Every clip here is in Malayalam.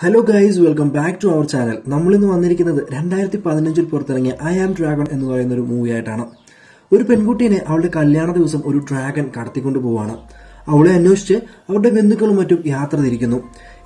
Hello guys, welcome back to our channel. നമ്മളിന്ന് വന്നിരിക്കുന്നത് 2015 പുറത്തിറങ്ങിയ ഐ ആം ഡ്രാഗൺ എന്ന് പറയുന്ന ഒരു മൂവി ആയിട്ടാണ്. ഒരു പെൺകുട്ടീനെ അവളുടെ കല്യാണ ദിവസം ഒരു ഡ്രാഗൺ കടത്തിക്കൊണ്ടു പോവാണ്. അവളെ അന്വേഷിച്ച് അവരുടെ ബന്ധുക്കളും മറ്റും യാത്ര തിരിക്കുന്നു.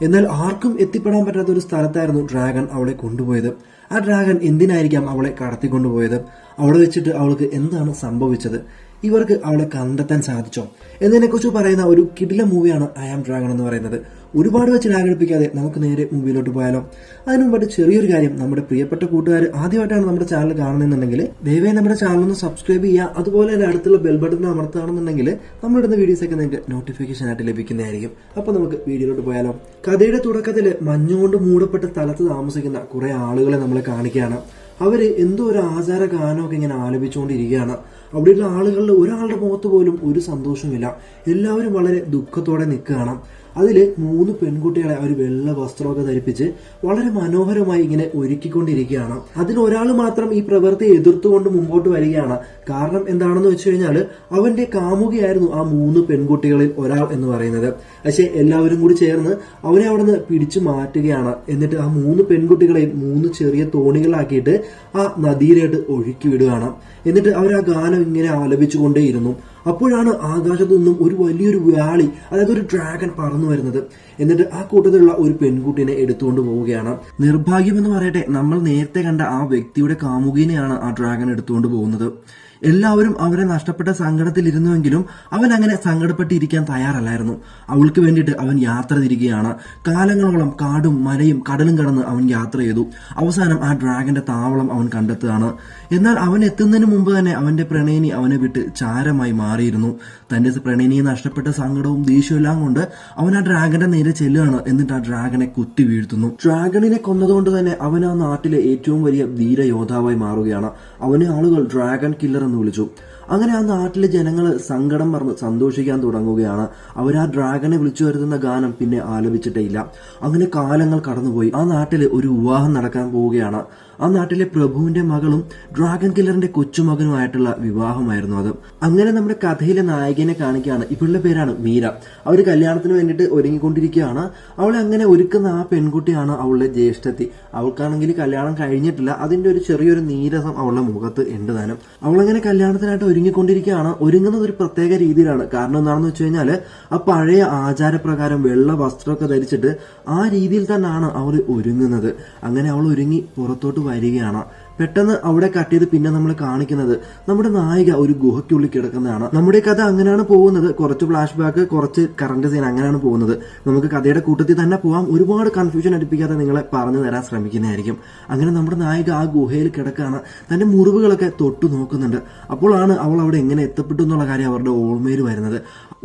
എന്നാൽ ആർക്കും എത്തിപ്പെടാൻ പറ്റാത്ത ഒരു സ്ഥലത്തായിരുന്നു ഡ്രാഗൺ അവളെ കൊണ്ടുപോയത്. ആ ഡ്രാഗൺ എന്തിനായിരിക്കാം അവളെ കടത്തിക്കൊണ്ടുപോയത്? അവിടെ വെച്ചിട്ട് അവൾക്ക് എന്താണ് സംഭവിച്ചത്? ഇവർക്ക് അവളെ കണ്ടെത്താൻ സാധിച്ചോ എന്നതിനെക്കുറിച്ച് പറയുന്ന ഒരു കിടില മൂവിയാണ് ഐ ആം ഡ്രാഗൺ എന്ന് പറയുന്നത്. ഒരുപാട് വെച്ച് ആഗ്രഹിപ്പിക്കാതെ നമുക്ക് നേരെ മൂവിയിലോട്ട് പോയാലോ? അതിനു മുമ്പായിട്ട് ചെറിയൊരു കാര്യം, നമ്മുടെ പ്രിയപ്പെട്ട കൂട്ടുകാർ ആദ്യമായിട്ടാണ് നമ്മുടെ ചാനൽ കാണുന്നുണ്ടെങ്കിൽ ദയവായി നമ്മുടെ ചാനൽ ഒന്ന് സബ്സ്ക്രൈബ് ചെയ്യുക. അതുപോലെ തന്നെ അടുത്തുള്ള ബെൽ ബട്ടൺ അമർത്തുകയാണെന്നുണ്ടെങ്കിൽ നമ്മളിടുന്ന വീഡിയോസൊക്കെ നിങ്ങൾക്ക് നോട്ടിഫിക്കേഷൻ ആയിട്ട് ലഭിക്കുന്നതായിരിക്കും. അപ്പൊ നമുക്ക് വീഡിയോയിലോട്ട് പോയാലോ? കഥയുടെ തുടക്കത്തിൽ മഞ്ഞുകൊണ്ട് മൂടപ്പെട്ട സ്ഥലത്ത് താമസിക്കുന്ന കുറെ ആളുകളെ നമ്മളെ കാണിക്കുകയാണ്. അവര് എന്തോ ഒരു ആചാര ഗാനമൊക്കെ ഇങ്ങനെ ആലപിച്ചുകൊണ്ടിരിക്കുകയാണ്. അവിടെയുള്ള ആളുകളുടെ ഒരാളുടെ മുഖത്ത് പോലും ഒരു സന്തോഷമില്ല. എല്ലാവരും വളരെ ദുഃഖത്തോടെ നിൽക്കുകയാണ്. അതില് 3 പെൺകുട്ടികളെ അവർ വെള്ള വസ്ത്രമൊക്കെ ധരിപ്പിച്ച് വളരെ മനോഹരമായി ഇങ്ങനെ ഒരുക്കിക്കൊണ്ടിരിക്കുകയാണ്. അതിൽ ഒരാൾ മാത്രം ഈ പ്രവൃത്തി എതിർത്തുകൊണ്ട് മുമ്പോട്ട് വരികയാണ്. കാരണം എന്താണെന്ന് വെച്ച് കഴിഞ്ഞാൽ അവന്റെ കാമുകിയായിരുന്നു ആ 3 പെൺകുട്ടികളിൽ ഒരാൾ എന്ന് പറയുന്നത്. പക്ഷെ എല്ലാവരും കൂടി ചേർന്ന് അവനെ അവിടെ നിന്ന് പിടിച്ചു മാറ്റുകയാണ്. എന്നിട്ട് ആ 3 പെൺകുട്ടികളെയും 3 ചെറിയ തോണികളാക്കിയിട്ട് ആ നദിയിലേക്ക് ഒഴുക്കി വിടുകയാണ്. എന്നിട്ട് അവർ ആ ഗാനം ഇങ്ങനെ ആലപിച്ചുകൊണ്ടേയിരുന്നു. അപ്പോഴാണ് ആകാശത്തു നിന്നും ഒരു വലിയൊരു വ്യാളി, അതായത് ഒരു ഡ്രാഗൺ പറന്നു വരുന്നത്. എന്നിട്ട് ആ കൂട്ടത്തിലുള്ള ഒരു പെൺകുട്ടിനെ എടുത്തുകൊണ്ട് പോവുകയാണ്. നിർഭാഗ്യം എന്ന് പറയട്ടെ, നമ്മൾ നേരത്തെ കണ്ട ആ വ്യക്തിയുടെ കാമുകിനെയാണ് ആ ഡ്രാഗൺ എടുത്തുകൊണ്ട് പോകുന്നത്. എല്ലാവരും അവരെ നഷ്ടപ്പെട്ട സങ്കടത്തിലിരുന്നുവെങ്കിലും അവൻ അങ്ങനെ സങ്കടപ്പെട്ടിരിക്കാൻ തയ്യാറല്ലായിരുന്നു. അവൾക്ക് വേണ്ടിയിട്ട് അവൻ യാത്ര തിരികെയാണ്. കാലങ്ങളോളം കാടും മലയും കടലും കടന്ന് അവൻ യാത്ര ചെയ്തു. അവസാനം ആ ഡ്രാഗന്റെ താവളം അവൻ കണ്ടെത്തുകയാണ്. എന്നാൽ അവൻ എത്തുന്നതിന് മുമ്പ് തന്നെ അവന്റെ പ്രണയിനി അവനെ വിട്ട് ചാരമായി മാറിയിരുന്നു. തന്റെ പ്രണയിനിയെ നഷ്ടപ്പെട്ട സങ്കടവും ദേഷ്യവും എല്ലാം കൊണ്ട് അവൻ ആ ഡ്രാഗന്റെ നേരെ ചെല്ലുകയാണ്. എന്നിട്ട് ആ ഡ്രാഗനെ കുത്തി വീഴ്ത്തുന്നു. ഡ്രാഗണിനെ കൊന്നതുകൊണ്ട് തന്നെ അവൻ ആ നാട്ടിലെ ഏറ്റവും വലിയ ധീര യോദ്ധാവായി മാറുകയാണ്. അവനെ ആളുകൾ ഡ്രാഗൺ കില്ലർ എന്ന് വിളിച്ചു. അങ്ങനെ ആ നാട്ടിലെ ജനങ്ങൾ സങ്കടം മറന്ന് സന്തോഷിക്കാൻ തുടങ്ങുകയാണ്. അവർ ആ ഡ്രാഗനെ വിളിച്ചു വരുത്തുന്ന ഗാനം പിന്നെ ആലപിച്ചിട്ടേ ഇല്ല. അങ്ങനെ കാലങ്ങൾ കടന്നുപോയി. ആ നാട്ടില് ഒരു വിവാഹം നടക്കാൻ പോവുകയാണ്. ആ നാട്ടിലെ പ്രഭുവിന്റെ മകളും ഡ്രാഗൺ കില്ലറിന്റെ കൊച്ചുമകനുമായിട്ടുള്ള വിവാഹമായിരുന്നു അത്. അങ്ങനെ നമ്മുടെ കഥയിലെ നായകനെ കാണിക്കുകയാണ്. ഇവളുടെ പേരാണ് മീര. അവർ കല്യാണത്തിന് വേണ്ടിയിട്ട് ഒരുങ്ങിക്കൊണ്ടിരിക്കുകയാണ്. അവളെ അങ്ങനെ ഒരുക്കുന്ന ആ പെൺകുട്ടിയാണ് അവളുടെ ജ്യേഷ്ഠത്തി. അവൾക്കാണെങ്കിൽ കല്യാണം കഴിഞ്ഞിട്ടില്ല. അതിന്റെ ഒരു ചെറിയൊരു നീരസം അവളുടെ മുഖത്ത് ഉണ്ട് താനും. അവളങ്ങനെ കല്യാണത്തിനായിട്ട് ഒരുങ്ങിക്കൊണ്ടിരിക്കുകയാണ്. ഒരുങ്ങുന്നത് ഒരു പ്രത്യേക രീതിയിലാണ്. കാരണം എന്താണെന്ന് വെച്ച് കഴിഞ്ഞാൽ ആ പഴയ ആചാരപ്രകാരം വെള്ള വസ്ത്രമൊക്കെ ധരിച്ചിട്ട് ആ രീതിയിൽ തന്നെയാണ് അവൾ ഒരുങ്ങുന്നത്. അങ്ങനെ അവൾ ഒരുങ്ങി പുറത്തോട്ട് വരികയാണ്. പെട്ടെന്ന് അവിടെ കട്ട് ചെയ്ത് പിന്നെ നമ്മൾ കാണിക്കുന്നത് നമ്മുടെ നായിക ഒരു ഗുഹയ്ക്കുള്ളിൽ കിടക്കുന്നതാണ്. നമ്മുടെ കഥ അങ്ങനെയാണ് പോകുന്നത്. കുറച്ച് ഫ്ലാഷ് ബാക്ക്, കുറച്ച് കറണ്ട് സീൻ, അങ്ങനെയാണ് പോകുന്നത്. നമുക്ക് കഥയുടെ കൂട്ടത്തിൽ തന്നെ പോവാം. ഒരുപാട് കൺഫ്യൂഷൻ അടുപ്പിക്കാതെ നിങ്ങളെ പറഞ്ഞു തരാൻ ശ്രമിക്കുന്നതായിരിക്കും. അങ്ങനെ നമ്മുടെ നായിക ആ ഗുഹയിൽ കിടക്കുകയാണ്. തന്റെ മുറിവുകളൊക്കെ തൊട്ടു നോക്കുന്നുണ്ട്. അപ്പോഴാണ് അവൾ അവിടെ എങ്ങനെ എത്തപ്പെട്ടു എന്നുള്ള കാര്യം അവരുടെ ഓർമ്മയിൽ വരുന്നത്.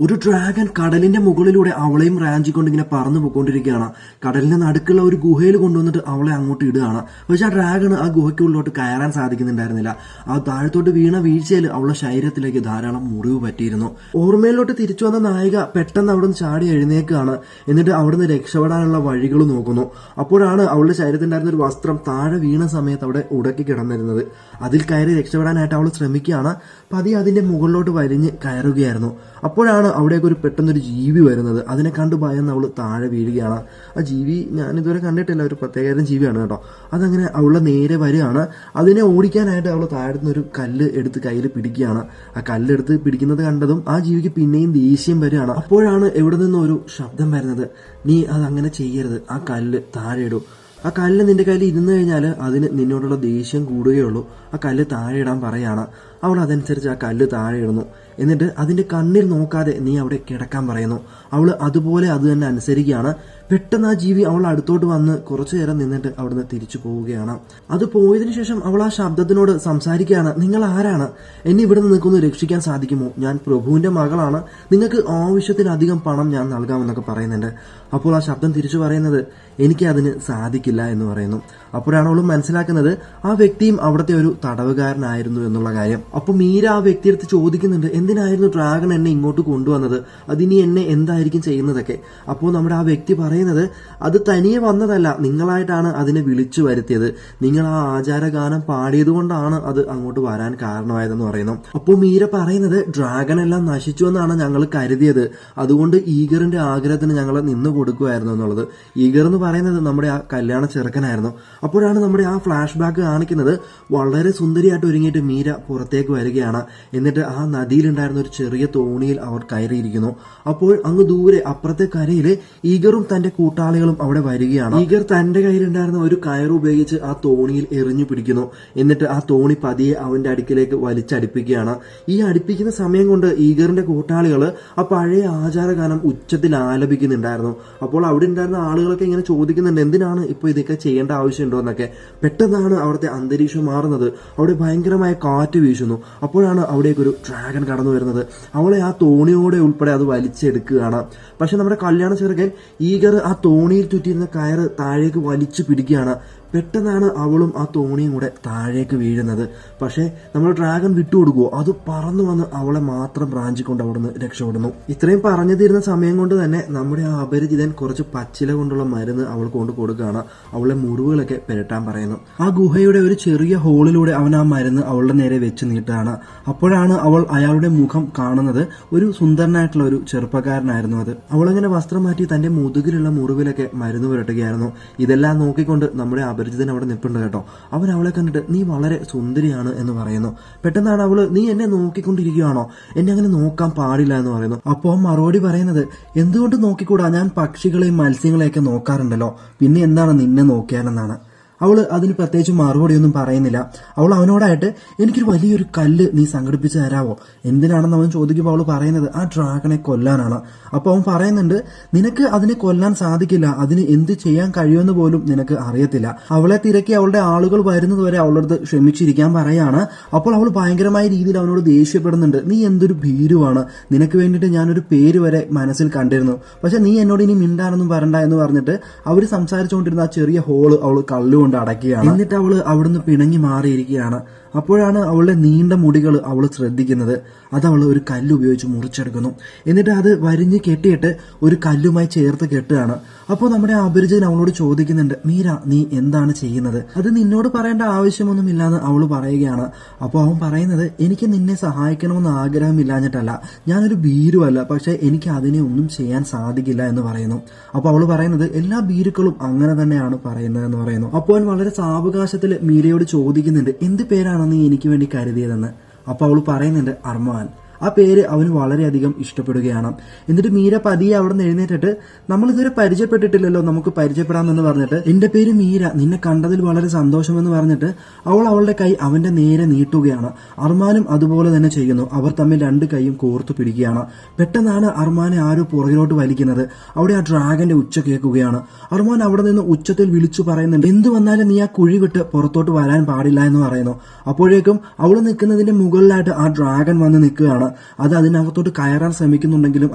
ഒരു ഡ്രാഗൺ കടലിന്റെ മുകളിലൂടെ അവളെയും റാഞ്ചിക്കൊണ്ട് ഇങ്ങനെ പറന്നു പോയിക്കൊണ്ടിരിക്കുകയാണ്. കടലിന്റെ നടുക്കുള്ള ഒരു ഗുഹയിൽ കൊണ്ടുവന്നിട്ട് അവളെ അങ്ങോട്ട് ഇടുകയാണ്. പക്ഷെ ആ ഡ്രാഗൺ ആ ഗുഹയ്ക്കുള്ളിലോട്ട് കയറാൻ സാധിക്കുന്നുണ്ടായിരുന്നില്ല. ആ താഴത്തോട്ട് വീണ വീഴ്ചയിൽ അവളുടെ ശരീരത്തിലേക്ക് ധാരാളം മുറിവ് പറ്റിയിരുന്നു. ഓർമ്മയിലോട്ട് തിരിച്ചു വന്ന നായിക പെട്ടെന്ന് അവിടുന്ന് ചാടി എഴുന്നേക്കുകയാണ്. എന്നിട്ട് അവിടുന്ന് രക്ഷപ്പെടാനുള്ള വഴികൾ നോക്കുന്നു. അപ്പോഴാണ് അവളുടെ ശരീരത്തിണ്ടായിരുന്ന ഒരു വസ്ത്രം താഴെ വീണ സമയത്ത് അവിടെ ഉടക്കി കിടന്നിരുന്നത്. അതിൽ കയറി രക്ഷപ്പെടാനായിട്ട് അവൾ ശ്രമിക്കുകയാണ്. പതിയെ അതിന്റെ മുകളിലോട്ട് വലിഞ്ഞ് കയറുകയായിരുന്നു. അപ്പോഴാണ് അവിടേക്ക് ഒരു പെട്ടെന്നൊരു ജീവി വരുന്നത്. അതിനെ കണ്ടു ഭയന്ന് അവൾ താഴെ വീഴുകയാണ്. ആ ജീവി ഞാൻ ഇതുവരെ കണ്ടിട്ടില്ല, ഒരു പ്രത്യേകതരം ജീവിയാണ് കേട്ടോ. അതങ്ങനെ അവളുടെ നേരെ വരികയാണ്. അതിനെ ഓടിക്കാനായിട്ട് അവൾ താഴത്തുനിന്ന് ഒരു കല്ല് എടുത്ത് കയ്യിൽ പിടിക്കുകയാണ്. ആ കല്ലെടുത്ത് പിടിക്കുന്നത് കണ്ടതും ആ ജീവിക്ക് പിന്നെയും ദേഷ്യം വരികയാണ്. അപ്പോഴാണ് എവിടെ നിന്നും ഒരു ശബ്ദം വരുന്നത്. നീ അതങ്ങനെ ചെയ്യരുത്, ആ കല്ല് താഴെ ഇടൂ. ആ കല്ല് നിന്റെ കയ്യിൽ ഇരുന്ന് കഴിഞ്ഞാൽ അതിന് നിന്നോടുള്ള ദേഷ്യം കൂടുകയുള്ളൂ. ആ കല്ല് താഴെ ഇടാൻ പറയാണ്. അവൾ അതനുസരിച്ച് ആ കല്ല് താഴെ ഇടുന്നു. എന്നിട്ട് അതിന്റെ കണ്ണിൽ നോക്കാതെ നീ അവിടെ കിടക്കാൻ പറയുന്നു. അവൾ അതുപോലെ അത് തന്നെ അനുസരിക്കുകയാണ്. പെട്ടെന്ന് ആ ജീവി അവൾ അടുത്തോട്ട് വന്ന് കുറച്ചു നേരം നിന്നിട്ട് അവിടുന്ന് തിരിച്ചു പോവുകയാണ്. അത് പോയതിനു ശേഷം അവൾ ആ ശബ്ദത്തിനോട് സംസാരിക്കുകയാണ്. നിങ്ങൾ ആരാണ്? എന്നെ ഇവിടെ നിൽക്കൊന്ന് രക്ഷിക്കാൻ സാധിക്കുമോ? ഞാൻ പ്രഭുവിന്റെ മകളാണ്. നിങ്ങൾക്ക് ആവശ്യത്തിലധികം പണം ഞാൻ നൽകാമെന്നൊക്കെ പറയുന്നുണ്ട്. അപ്പോൾ ആ ശബ്ദം തിരിച്ചു പറയുന്നത് എനിക്ക് അതിന് സാധിക്കില്ല എന്ന് പറയുന്നു. അപ്പോഴാണ് അവൾ മനസ്സിലാക്കുന്നത് ആ വ്യക്തിയും അവിടുത്തെ ഒരു തടവുകാരനായിരുന്നു എന്നുള്ള കാര്യം. അപ്പൊ മീര ആ വ്യക്തിയെടുത്ത് ചോദിക്കുന്നുണ്ട്, എന്തിനായിരുന്നു ഡ്രാഗൺ എന്നെ ഇങ്ങോട്ട് കൊണ്ടുവന്നത്? അതിനി എന്നെ എന്തായിരിക്കും ചെയ്യുന്നതൊക്കെ. അപ്പോൾ നമ്മുടെ ആ വ്യക്തി പറയുക പറയുന്നത് അത് തനിയെ വന്നതല്ല, നിങ്ങളായിട്ടാണ് അതിനെ വിളിച്ചു വരുത്തിയത്, നിങ്ങൾ ആ ആചാരഗാനം പാടിയത് കൊണ്ടാണ് അത് അങ്ങോട്ട് വരാൻ കാരണമായതെന്ന് പറയുന്നു. അപ്പോൾ മീര പറയുന്നത് ഡ്രാഗൺ എല്ലാം നശിച്ചു എന്നാണ് ഞങ്ങൾ കരുതിയത്, അതുകൊണ്ട് ഈഗറിന്റെ ആഗ്രഹത്തിന് ഞങ്ങൾ നിന്ന് കൊടുക്കുമായിരുന്നു എന്നുള്ളത്. ഈഗർ എന്ന് പറയുന്നത് നമ്മുടെ ആ കല്യാണ ചെറുക്കനായിരുന്നു. അപ്പോഴാണ് നമ്മുടെ ആ ഫ്ലാഷ് ബാക്ക് കാണിക്കുന്നത്. വളരെ സുന്ദരിയായിട്ട് ഒരുങ്ങിയിട്ട് മീര പുറത്തേക്ക് വരികയാണ്. എന്നിട്ട് ആ നദിയിലുണ്ടായിരുന്ന ഒരു ചെറിയ തോണിയിൽ അവർ കയറിയിരിക്കുന്നു. അപ്പോൾ അങ്ങ് ദൂരെ അപ്പുറത്തെ കരയിൽ ഈഗറും തന്റെ കൂട്ടാളികളും അവിടെ വരികയാണ്. ഈഗർ തന്റെ കയ്യിലുണ്ടായിരുന്ന ഒരു കയർ ഉപയോഗിച്ച് ആ തോണിയിൽ എറിഞ്ഞു പിടിക്കുന്നു. എന്നിട്ട് ആ തോണി പതിയെ അവന്റെ അടുക്കിലേക്ക് വലിച്ചടിപ്പിക്കുകയാണ്. ഈ അടുപ്പിക്കുന്ന സമയം കൊണ്ട് ഈഗറിന്റെ കൂട്ടാളികൾ ആ പഴയ ആചാരഗാനം ഉച്ചത്തിൽ ആലപിക്കുന്നുണ്ടായിരുന്നു. അപ്പോൾ അവിടെ ഉണ്ടായിരുന്ന ആളുകളൊക്കെ ഇങ്ങനെ ചോദിക്കുന്നുണ്ട്, എന്തിനാണ് ഇപ്പോൾ ഇതൊക്കെ ചെയ്യേണ്ട ആവശ്യമുണ്ടോ എന്നൊക്കെ. പെട്ടെന്നാണ് അവിടുത്തെ അന്തരീക്ഷം മാറുന്നത്. അവിടെ ഭയങ്കരമായ കാറ്റ് വീശുന്നു. അപ്പോഴാണ് അവിടേക്ക് ഒരു ഡ്രാഗൺ കടന്നു വരുന്നത്. അവളെ ആ തോണിയോടെ ഉൾപ്പെടെ അത് വലിച്ചെടുക്കുകയാണ്. പക്ഷെ നമ്മുടെ കല്യാണ ചെറുക്കൻ ഈഗർ ആ തോണിയിൽ ചുറ്റിയിരുന്ന കയറ് താഴേക്ക് വലിച്ചു പിടിക്കുകയാണ്. പെട്ടെന്നാണ് അവളും ആ തോണിയും കൂടെ താഴേക്ക് വീഴുന്നത്. പക്ഷേ നമ്മൾ ഡ്രാഗൺ വിട്ടുകൊടുക്കുവോ? അത് പറന്നു വന്ന് അവളെ മാത്രം ബ്രാഞ്ചിക്കൊണ്ട് അവിടുന്ന് രക്ഷപ്പെടുന്നു. ഇത്രയും പറഞ്ഞു തീരുന്ന സമയം കൊണ്ട് തന്നെ നമ്മുടെ ആ അപരിചിതൻ കുറച്ച് പച്ചില കൊണ്ടുള്ള മരുന്ന് അവൾ കൊണ്ട് കൊടുക്കുകയാണ്. അവളെ മുറിവുകളൊക്കെ പുരട്ടാൻ പറയുന്നു. ആ ഗുഹയുടെ ഒരു ചെറിയ ഹോളിലൂടെ അവൻ ആ മരുന്ന് അവളുടെ നേരെ വെച്ച് നീട്ടുകയാണ്. അപ്പോഴാണ് അവൾ അയാളുടെ മുഖം കാണുന്നത്. ഒരു സുന്ദരനായിട്ടുള്ള ഒരു ചെറുപ്പക്കാരനായിരുന്നു അത്. അവളങ്ങനെ വസ്ത്രം മാറ്റി തന്റെ മുതുകിലുള്ള മുറിവിലൊക്കെ മരുന്ന് പുരട്ടുകയായിരുന്നു. ഇതെല്ലാം നോക്കിക്കൊണ്ട് നമ്മുടെ അപരിചിതൻ അവിടെ നിൽപ്പുണ്ട് കേട്ടോ. അവൻ അവളെ കണ്ടിട്ട് നീ വളരെ സുന്ദരിയാണ് എന്ന് പറയുന്നു. പെട്ടെന്നാണ് അവള് നീ എന്നെ നോക്കിക്കൊണ്ടിരിക്കുകയാണോ, എന്നെ അങ്ങനെ നോക്കാൻ പാടില്ല എന്ന് പറയുന്നു. അപ്പോൾ മറുപടി പറയുന്നത് എന്തുകൊണ്ട് നോക്കിക്കൂടാ, ഞാൻ പക്ഷികളെയും മത്സ്യങ്ങളെയൊക്കെ നോക്കാറുണ്ടല്ലോ, പിന്നെ എന്താണ് നിന്നെ നോക്കിയാലെന്നാണ്. അവള് അതിന് പ്രത്യേകിച്ച് മറുപടിയൊന്നും പറയുന്നില്ല. അവൾ അവനോടായിട്ട് എനിക്കൊരു വലിയൊരു കല്ല് നീ സംഘടിപ്പിച്ച് തരാവോ, എന്തിനാണെന്ന് അവൻ ചോദിക്കുമ്പോൾ അവൾ പറയുന്നത് ആ ഡ്രാഗണെ കൊല്ലാനാണ്. അപ്പോൾ അവൻ പറയുന്നുണ്ട് നിനക്ക് അതിനെ കൊല്ലാൻ സാധിക്കില്ല, അതിന് എന്ത് ചെയ്യാൻ കഴിയുമെന്ന് പോലും നിനക്ക് അറിയത്തില്ല. അവളെ തിരക്കി അവളുടെ ആളുകൾ വരുന്നത് വരെ അവളുടെ അടുത്ത് ക്ഷമിച്ചിരിക്കാൻ പറയാണ്. അപ്പോൾ അവൾ ഭയങ്കരമായ രീതിയിൽ അവനോട് ദേഷ്യപ്പെടുന്നുണ്ട്. നീ എന്തൊരു ഭീരുവാണ്, നിനക്ക് വേണ്ടിയിട്ട് ഞാനൊരു പേര് വരെ മനസ്സിൽ കണ്ടിരുന്നു, പക്ഷെ നീ എന്നോട് ഇനി മിണ്ടാനൊന്നും വരണ്ട എന്ന് പറഞ്ഞിട്ട് അവർ സംസാരിച്ചുകൊണ്ടിരുന്ന ആ ചെറിയ ഹോള് അവൾ കല്ലുകൊണ്ട് അടയ്ക്കുകയാണ്. എന്നിട്ട് അവള് അവിടുന്ന് പിണങ്ങി മാറിയിരിക്കുകയാണ്. അപ്പോഴാണ് അവളുടെ നീണ്ട മുടികൾ അവൾ ശ്രദ്ധിക്കുന്നത്. അത് അവൾ ഒരു കല്ല് ഉപയോഗിച്ച് മുറിച്ചെടുക്കുന്നു. എന്നിട്ട് അത് വരിഞ്ഞ് കെട്ടിയിട്ട് ഒരു കല്ലുമായി ചേർത്ത് കെട്ടുകയാണ്. അപ്പോൾ നമ്മുടെ അപരിചിതൻ അവളോട് ചോദിക്കുന്നുണ്ട് മീര നീ എന്താണ് ചെയ്യുന്നത്, അത് നിന്നോട് പറയേണ്ട ആവശ്യമൊന്നുമില്ലാന്ന് അവൾ പറയുകയാണ്. അപ്പോൾ അവൻ പറയുന്നത് എനിക്ക് നിന്നെ സഹായിക്കണമെന്ന് ആഗ്രഹമില്ലാഞ്ഞിട്ടല്ല, ഞാനൊരു ഭീരുവല്ല, പക്ഷെ എനിക്ക് അതിനെ ഒന്നും ചെയ്യാൻ സാധിക്കില്ല എന്ന് പറയുന്നു. അപ്പോൾ അവൾ പറയുന്നത് എല്ലാ ഭീരുക്കളും അങ്ങനെ തന്നെയാണ് പറയുന്നത് എന്ന് പറയുന്നു. അപ്പോൾ അവൻ വളരെ സാവകാശത്തിൽ മീരയോട് ചോദിക്കുന്നുണ്ട് എന്ത് പേരാണ് നീ എനിക്ക് വേണ്ടി കരുതിയതെന്ന്. അപ്പോൾ അവൾ പറയുന്നുണ്ട് അർമാൻ. ആ പേര് അവന് വളരെയധികം ഇഷ്ടപ്പെടുകയാണ്. എന്നിട്ട് മീര പതിയെ അവിടെ നിന്ന് എഴുന്നേറ്റിട്ട് നമ്മളിതുവരെ പരിചയപ്പെട്ടിട്ടില്ലല്ലോ, നമുക്ക് പരിചയപ്പെടാമെന്ന് പറഞ്ഞിട്ട് എന്റെ പേര് മീര, നിന്നെ കണ്ടതിൽ വളരെ സന്തോഷമെന്ന് പറഞ്ഞിട്ട് അവൾ അവളുടെ കൈ അവന്റെ നേരെ നീട്ടുകയാണ്. അർമാനും അതുപോലെ തന്നെ ചെയ്യുന്നു. അവർ തമ്മിൽ രണ്ട് കൈയും കോർത്തു പിടിക്കുകയാണ്. പെട്ടെന്നാണ് അർമാനെ ആരോ പുറകിലോട്ട് വലിക്കുന്നത്. അവിടെ ആ ഡ്രാഗന്റെ ഉച്ച കേൾക്കുകയാണ്. അർമാൻ അവിടെ നിന്ന് ഉച്ചത്തിൽ വിളിച്ചു പറയുന്നുണ്ട് എന്ത് വന്നാലും നീ ആ കുഴി വിട്ട് പുറത്തോട്ട് വരാൻ പാടില്ല എന്ന് പറയുന്നു. അപ്പോഴേക്കും അവൾ നിൽക്കുന്നതിന്റെ മുകളിലായിട്ട് ആ ഡ്രാഗൺ വന്ന് നിൽക്കുകയാണ്. അത് അതിനകത്തോട്ട് കയറാൻ ശ്രമിക്കുന്നുണ്ടെങ്കിലും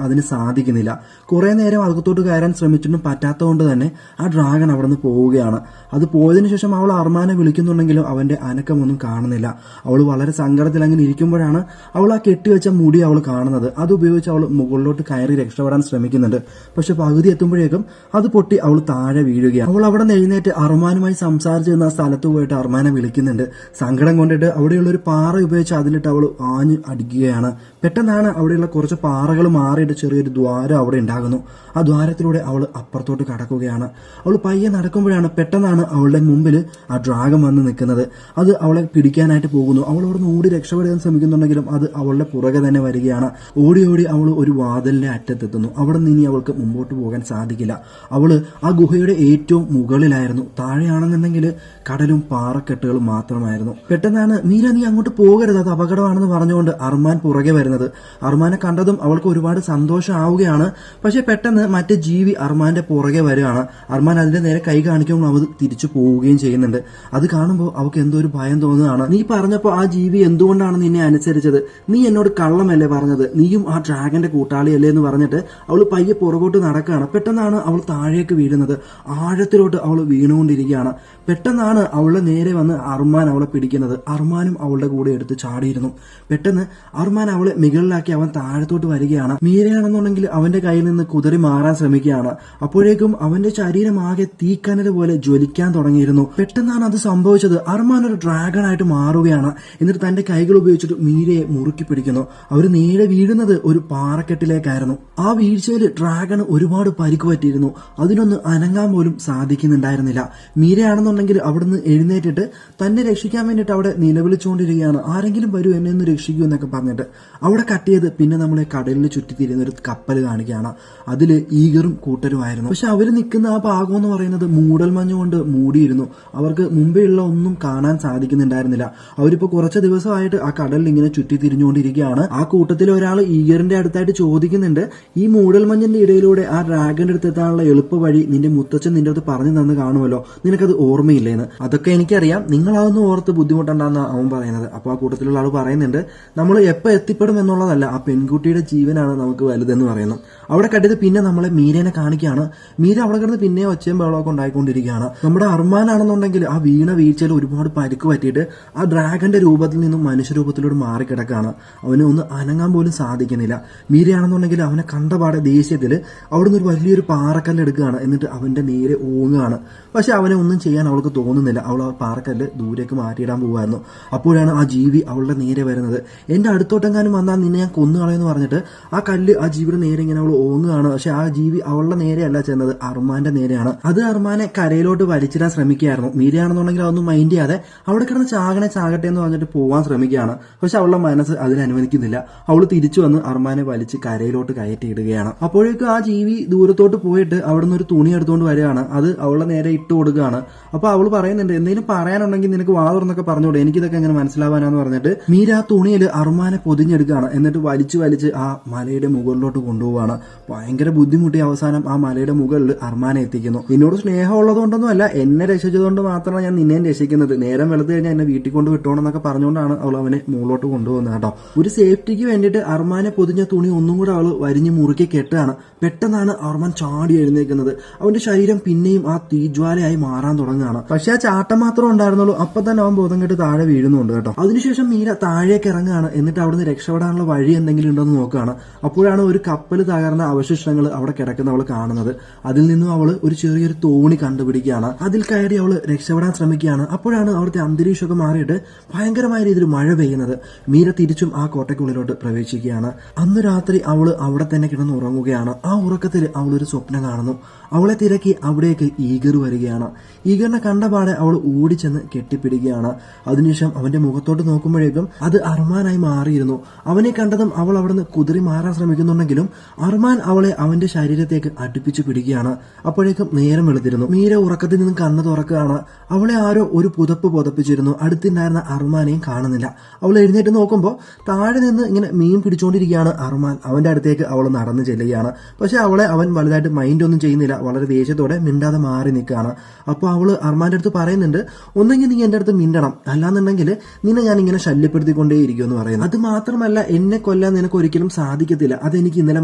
അതിന് സാധിക്കുന്നില്ല. കുറെ നേരം അകത്തോട്ട് കയറാൻ ശ്രമിച്ചിട്ടും പറ്റാത്തതുകൊണ്ട് തന്നെ ആ ഡ്രാഗൺ അവിടെ നിന്ന് പോവുകയാണ്. അത് പോയതിനു ശേഷം അവൾ അർമാനെ വിളിക്കുന്നുണ്ടെങ്കിലും അവന്റെ അനക്കമൊന്നും കാണുന്നില്ല. അവൾ വളരെ സങ്കടത്തിൽ അങ്ങനെ ഇരിക്കുമ്പോഴാണ് അവൾ ആ കെട്ടിവെച്ച മുടി അവൾ കാണുന്നത്. അത് ഉപയോഗിച്ച് അവൾ മുകളിലോട്ട് കയറി രക്ഷപ്പെടാൻ ശ്രമിക്കുന്നുണ്ട്. പക്ഷെ പകുതി എത്തുമ്പോഴേക്കും അത് പൊട്ടി അവൾ താഴെ വീഴുകയാണ്. അവൾ അവിടെ നിന്ന് എഴുന്നേറ്റ് അർമാനുമായി സംസാരിച്ചിരുന്ന ആ സ്ഥലത്ത് പോയിട്ട് അർമാനെ വിളിക്കുന്നുണ്ട്. സങ്കടം കൊണ്ടിട്ട് അവിടെയുള്ള ഒരു പാറ ഉപയോഗിച്ച് അതിലിട്ട് അവൾ ആഞ്ഞു അടിക്കുകയാണ്. പെട്ടെന്നാണ് അവിടെയുള്ള കുറച്ച് പാറകൾ മാറിയിട്ട് ചെറിയൊരു ദ്വാരം അവിടെ ഉണ്ടാകുന്നു. ആ ദ്വാരത്തിലൂടെ അവൾ അപ്പുറത്തോട്ട് കടക്കുകയാണ്. അവൾ പയ്യെ നടക്കുമ്പോഴാണ് പെട്ടെന്നാണ് അവളുടെ മുമ്പിൽ ആ ഡ്രാഗൺ വന്ന് നിൽക്കുന്നത്. അത് അവളെ പിടിക്കാനായിട്ട് പോകുന്നു. അവൾ അവിടെ നിന്ന് ഓടി രക്ഷപ്പെടാൻ ശ്രമിക്കുന്നുണ്ടെങ്കിലും അത് അവളുടെ പുറകെ തന്നെ വരികയാണ്. ഓടി ഓടി അവൾ ഒരു വാതിലിന്റെ അറ്റത്തെത്തുന്നു. അവിടെ നിന്ന് ഇനി അവൾക്ക് മുമ്പോട്ട് പോകാൻ സാധിക്കില്ല. അവള് ആ ഗുഹയുടെ ഏറ്റവും മുകളിലായിരുന്നു. താഴെയാണെന്നുണ്ടെങ്കിൽ കടലും പാറക്കെട്ടുകളും മാത്രമായിരുന്നു. പെട്ടെന്നാണ് മീര നീ അങ്ങോട്ട് പോകരുത്, അത് അപകടമാണെന്ന് പറഞ്ഞുകൊണ്ട് അർമാൻ പുറകെ വരുന്നത്. അർമാനെ കണ്ടതും അവൾക്ക് ഒരുപാട് സന്തോഷമാവുകയാണ്. പക്ഷെ പെട്ടെന്ന് മറ്റേ ജീവി അർമാന്റെ പുറകെ വരികയാണ്. അർമാൻ അതിന്റെ നേരെ കൈ കാണിക്കുമ്പോൾ അവൾ തിരിച്ചു പോവുകയും ചെയ്യുന്നുണ്ട്. അത് കാണുമ്പോൾ അവൾക്ക് എന്തോ ഒരു ഭയം തോന്നുകയാണ്. നീ പറഞ്ഞപ്പോൾ ആ ജീവി എന്തുകൊണ്ടാണ് നിന്നെ അനുസരിച്ചത്, നീ എന്നോട് കള്ളമല്ലേ പറഞ്ഞത്, നീയും ആ ഡ്രാഗന്റെ കൂട്ടാളിയല്ലേ എന്ന് പറഞ്ഞിട്ട് അവൾ പയ്യെ പുറകോട്ട് നടക്കുകയാണ്. പെട്ടെന്നാണ് അവൾ താഴേക്ക് വീഴുന്നത്. ആഴത്തിലോട്ട് അവൾ വീണുകൊണ്ടിരിക്കുകയാണ്. പെട്ടെന്നാണ് അവളുടെ നേരെ വന്ന് അർമാൻ അവളെ പിടിക്കുന്നത്. അർമാനും അവളുടെ കൂടെ എടുത്ത് ചാടിയിരുന്നു. പെട്ടെന്ന് അർമാൻ അവളെ അവളെ മുകളിലാക്കി അവൻ താഴത്തോട്ട് വരികയാണ്. മീരയാണെന്നുണ്ടെങ്കിൽ അവന്റെ കയ്യിൽ നിന്ന് കുതറി മാറാൻ ശ്രമിക്കുകയാണ്. അപ്പോഴേക്കും അവന്റെ ശരീരം ആകെ തീക്കനൽ പോലെ ജ്വലിക്കാൻ തുടങ്ങിയിരുന്നു. പെട്ടെന്നാണ് അത് സംഭവിച്ചത്. അർമാൻ ഒരു ഡ്രാഗൺ ആയിട്ട് മാറുകയാണ്. എന്നിട്ട് തന്റെ കൈകൾ ഉപയോഗിച്ചിട്ട് മീരയെ മുറുക്കി പിടിക്കുന്നു. അവർ നേരെ വീഴുന്നത് ഒരു പാറക്കെട്ടിലേക്കായിരുന്നു. ആ വീഴ്ചയിൽ ഡ്രാഗൺ ഒരുപാട് പരിക്ക് പറ്റിയിരുന്നു. അതിനൊന്ന് അനങ്ങാൻ പോലും സാധിക്കുന്നുണ്ടായിരുന്നില്ല. മീരയാണെന്നുണ്ടെങ്കിൽ അവിടുന്ന് എഴുന്നേറ്റിട്ട് തന്നെ രക്ഷിക്കാൻ വേണ്ടിയിട്ട് അവിടെ നിലവിളിച്ചുകൊണ്ടിരിക്കുകയാണ്. ആരെങ്കിലും വരൂ, എന്നെ ഒന്ന് രക്ഷിക്കൂ എന്നൊക്കെ പറഞ്ഞിട്ട്. അവിടെ കട്ട് ചെയ്ത് പിന്നെ നമ്മളെ കടലിൽ ചുറ്റിത്തിരിയുന്ന ഒരു കപ്പൽ കാണിക്കുകയാണ്. അതിൽ ഈഗറും കൂട്ടരുമായിരുന്നു. പക്ഷെ അവർ നിൽക്കുന്ന ആ ഭാഗം എന്ന് പറയുന്നത് മൂടൽമഞ്ഞ് കൊണ്ട് മൂടിയിരുന്നു. അവർക്ക് മുമ്പേ ഉള്ള ഒന്നും കാണാൻ സാധിക്കുന്നുണ്ടായിരുന്നില്ല. അവരിപ്പോ കുറച്ച് ദിവസമായിട്ട് ആ കടലിൽ ഇങ്ങനെ ചുറ്റിത്തിരിഞ്ഞുകൊണ്ടിരിക്കുകയാണ്. ആ കൂട്ടത്തിൽ ഒരാൾ ഈഗറിന്റെ അടുത്തായിട്ട് ചോദിക്കുന്നുണ്ട്, ഈ മൂടൽമഞ്ഞിന്റെ ഇടയിലൂടെ ആ ഡ്രാഗന്റെ അടുത്ത് എത്താനുള്ള എളുപ്പ വഴി നിന്റെ മുത്തച്ഛൻ നിന്റെ അടുത്ത് പറഞ്ഞു തന്ന് കാണുമല്ലോ, നിനക്കത് ഓർമ്മയില്ലേന്ന്? അതൊക്കെ എനിക്കറിയാം, നിങ്ങളതൊന്നും ഓർത്ത് ബുദ്ധിമുട്ടുണ്ടെന്നാണ് അവൻ പറയുന്നത്. അപ്പൊ ആ കൂട്ടത്തിലുള്ള ആൾ പറയുന്നുണ്ട്, നമ്മൾ എപ്പോൾ എത്തിപ്പെടും എന്നുള്ളതല്ല, ആ പെൺകുട്ടിയുടെ ജീവനാണ് നമുക്ക് വലുതെന്ന് പറയുന്നു. അവിടെ കണ്ടത് പിന്നെ നമ്മളെ മീരനെ കാണിക്കുകയാണ്. മീര അവിടെ കിടന്ന് പിന്നെ ഒച്ചയും ബഹളമൊക്കെ ഉണ്ടായിക്കൊണ്ടിരിക്കുകയാണ്. നമ്മുടെ അർമാനാണെന്നുണ്ടെങ്കിൽ ആ വീഴ്ചയിൽ ഒരുപാട് പരിക്ക് പറ്റിയിട്ട് ആ ഡ്രാഗന്റെ രൂപത്തിൽ നിന്നും മനുഷ്യരൂപത്തിലൂടെ മാറിക്കിടക്കാണ്. അവന് ഒന്ന് അനങ്ങാൻ പോലും സാധിക്കുന്നില്ല. മീരയാണെന്നുണ്ടെങ്കിൽ അവനെ കണ്ടപാടെ ദേഷ്യത്തിൽ അവിടുന്ന് ഒരു വലിയൊരു പാറക്കല്ല് എടുക്കുകയാണ്. എന്നിട്ട് അവന്റെ നേരെ ഓങ്ങുകയാണ്. പക്ഷെ അവനെ ഒന്നും ചെയ്യാൻ അവൾക്ക് തോന്നുന്നില്ല. അവൾ ആ പാറക്കല്ല് ദൂരേക്ക് മാറ്റിയിടാൻ പോകുമായിരുന്നു. അപ്പോഴാണ് ആ ജീവി അവളുടെ നേരെ വരുന്നത്. എന്റെ അടുത്തോട്ടെങ്ങാനും വന്നാൽ നിന്നെ ഞാൻ കൊന്നുകളയെന്ന് പറഞ്ഞിട്ട് ആ കല്ല് ആ ജീവിയുടെ നേരെ ഇങ്ങനെ അവൾ ഓങ്ങുകയാണ്. പക്ഷെ ആ ജീവി അവളുടെ നേരെയല്ല ചെന്നത്, അർമാന്റെ നേരെയാണ്. അത് അർമാനെ കരയിലോട്ട് വലിച്ചിടാൻ ശ്രമിക്കുകയായിരുന്നു. മീരയാണെന്നുണ്ടെങ്കിൽ അതൊന്നും മൈൻഡ് ചെയ്യാതെ അവിടെ കിടന്ന് ചാകട്ടെ എന്ന് പറഞ്ഞിട്ട് പോവാൻ ശ്രമിക്കുകയാണ്. പക്ഷെ അവളുടെ മനസ്സ് അതിന് അനുവദിക്കുന്നില്ല. അവൾ തിരിച്ചു വന്ന് അർമാനെ വലിച്ച് കരയിലോട്ട് കയറ്റിയിടുകയാണ്. അപ്പോഴേക്കും ആ ജീവി ദൂരത്തോട്ട് പോയിട്ട് അവിടുന്ന് ഒരു തുണി എടുത്തുകൊണ്ട് വരികയാണ്. അത് അവളുടെ നേരെ ഇട്ട് കൊടുക്കുകയാണ്. അപ്പൊ അവൾ പറയുന്നുണ്ട്, എന്തെങ്കിലും പറയാനുണ്ടെങ്കിൽ നിനക്ക് വാ തുറന്നൊക്കെ പറഞ്ഞോളൂ, എനിക്കിതൊക്കെ എങ്ങനെ മനസ്സിലാവാനാന്ന് പറഞ്ഞിട്ട് മീര ആ തുണിയിൽ അർമാനെ പൊതിഞ്ഞെടുക്കുകയാണ്. എന്നിട്ട് വലിച്ച് ആ മലയുടെ മുകളിലോട്ട് കൊണ്ടുപോവാണ്. ഭയങ്കര ബുദ്ധിമുട്ടി അവസാനം ആ മലയുടെ മുകളിൽ അർമാനെ എത്തിക്കുന്നു. നിന്നോട് സ്നേഹമുള്ളതുകൊണ്ടൊന്നും അല്ല, എന്നെ രക്ഷിച്ചതുകൊണ്ട് മാത്രമാണ് ഞാൻ നിന്നെ രക്ഷിക്കുന്നത്. നേരം വെളുത്ത് കഴിഞ്ഞാൽ എന്നെ വീട്ടിൽ കൊണ്ട് വിട്ടോണം എന്നൊക്കെ പറഞ്ഞുകൊണ്ടാണ് അവൾ അവനെ മുകളിലോട്ട് കൊണ്ടുപോകുന്നത് കേട്ടോ. ഒരു സേഫ്റ്റിക്ക് വേണ്ടിയിട്ട് അർമാനെ പൊതിഞ്ഞ തുണി ഒന്നും കൂടെ അവൾ വരിഞ്ഞ് മുറുക്കി കെട്ടുകയാണ്. പെട്ടെന്നാണ് അർമാൻ ചാടി എഴുന്നേക്കുന്നത്. അവന്റെ ശരീരം പിന്നെയും ആ തീജ്വാലയായി മാറാൻ തുടങ്ങുകയാണ്. പക്ഷെ ആ ചാട്ടം മാത്രം ഉണ്ടായിരുന്നുള്ളൂ. അപ്പൊ തന്നെ അവൻ ബോധം കെട്ട് താഴെ വീഴുന്നുണ്ട് കേട്ടോ. അതിനുശേഷം മീര താഴേക്ക് ഇറങ്ങുകയാണ്. എന്നിട്ട് അവിടുന്ന് രക്ഷപ്പെടാനുള്ള വഴി എന്തെങ്കിലും ഉണ്ടോ എന്ന് നോക്കുകയാണ്. അപ്പോഴാണ് ഒരു കപ്പൽ തകർന്ന അവശിഷ്ടങ്ങൾ അവിടെ കിടക്കുന്ന അവൾ കാണുന്നത്. അതിൽ നിന്നും അവൾ ഒരു ചെറിയൊരു തോണി കണ്ടുപിടിക്കുകയാണ്. അതിൽ കയറി അവൾ രക്ഷപ്പെടാൻ ശ്രമിക്കുകയാണ്. അപ്പോഴാണ് അവിടുത്തെ അന്തരീക്ഷമൊക്കെ മാറിയിട്ട് ഭയങ്കരമായ രീതിയിൽ മഴ പെയ്യുന്നത്. മീര തിരിച്ചും ആ കോട്ടയ്ക്കുള്ളിലോട്ട് പ്രവേശിക്കുകയാണ്. അന്ന് രാത്രി അവൾ അവിടെ തന്നെ കിടന്ന് ഉറങ്ങുകയാണ്. ആ ഉറക്കത്തിൽ അവളൊരു സ്വപ്നം കാണുന്നു. അവളെ തിരക്കി അവിടേക്ക് ഈഗർ വരികയാണ്. ഈഗറിനെ കണ്ടപാടെ അവൾ ഓടിച്ചെന്ന് കെട്ടിപ്പിടിക്കുകയാണ്. അതിനുശേഷം അവന്റെ മുഖത്തോട്ട് നോക്കുമ്പോഴേക്കും അത് അർമാനായി മാറിയിരുന്നു. അവനെ കണ്ടതും അവൾ അവിടുന്ന് കുതിറി മാറാൻ ശ്രമിക്കുന്നുണ്ടെങ്കിലും അർമാൻ അവളെ അവന്റെ ശരീരത്തേക്ക് അടുപ്പിച്ചു പിടിക്കുകയാണ്. അപ്പോഴേക്കും നേരം വെളുത്തിരുന്നു. മീര ഉറക്കത്തിൽ നിന്നും കണ്ണു തുറക്കുകയാണ്. അവളെ ആരോ ഒരു പുതപ്പ് പുതപ്പിച്ചിരുന്നു. അടുത്തുണ്ടായിരുന്ന അർമാനെയും കാണുന്നില്ല. അവൾ എഴുന്നേറ്റ് നോക്കുമ്പോൾ താഴെ നിന്ന് ഇങ്ങനെ മീൻ പിടിച്ചുകൊണ്ടിരിക്കുകയാണ് അർമാൻ. അവന്റെ അടുത്തേക്ക് അവൾ നടന്നു ചെല്ലുകയാണ്. പക്ഷെ അവളെ അവൻ വലുതായിട്ട് മൈൻഡ് ഒന്നും ചെയ്യുന്നില്ല. വളരെ ദേഷ്യത്തോടെ മിണ്ടാതെ മാറി നിൽക്കുകയാണ്. അപ്പോൾ അവള് അർമാന്റെ അടുത്ത് പറയുന്നുണ്ട്, ഒന്നെങ്കിൽ നീ എന്റെ അടുത്ത് മിണ്ടണം, അല്ലാന്നുണ്ടെങ്കിൽ നിന്നെ ഞാൻ ഇങ്ങനെ ശല്യപ്പെടുത്തിക്കൊണ്ടേയിരിക്കും എന്ന് പറയുന്നു. അത് മാത്രമല്ല, എന്നെ കൊല്ലാൻ നിനക്ക് ഒരിക്കലും സാധിക്കത്തില്ല, അതെനിക്ക് ഇന്നലെ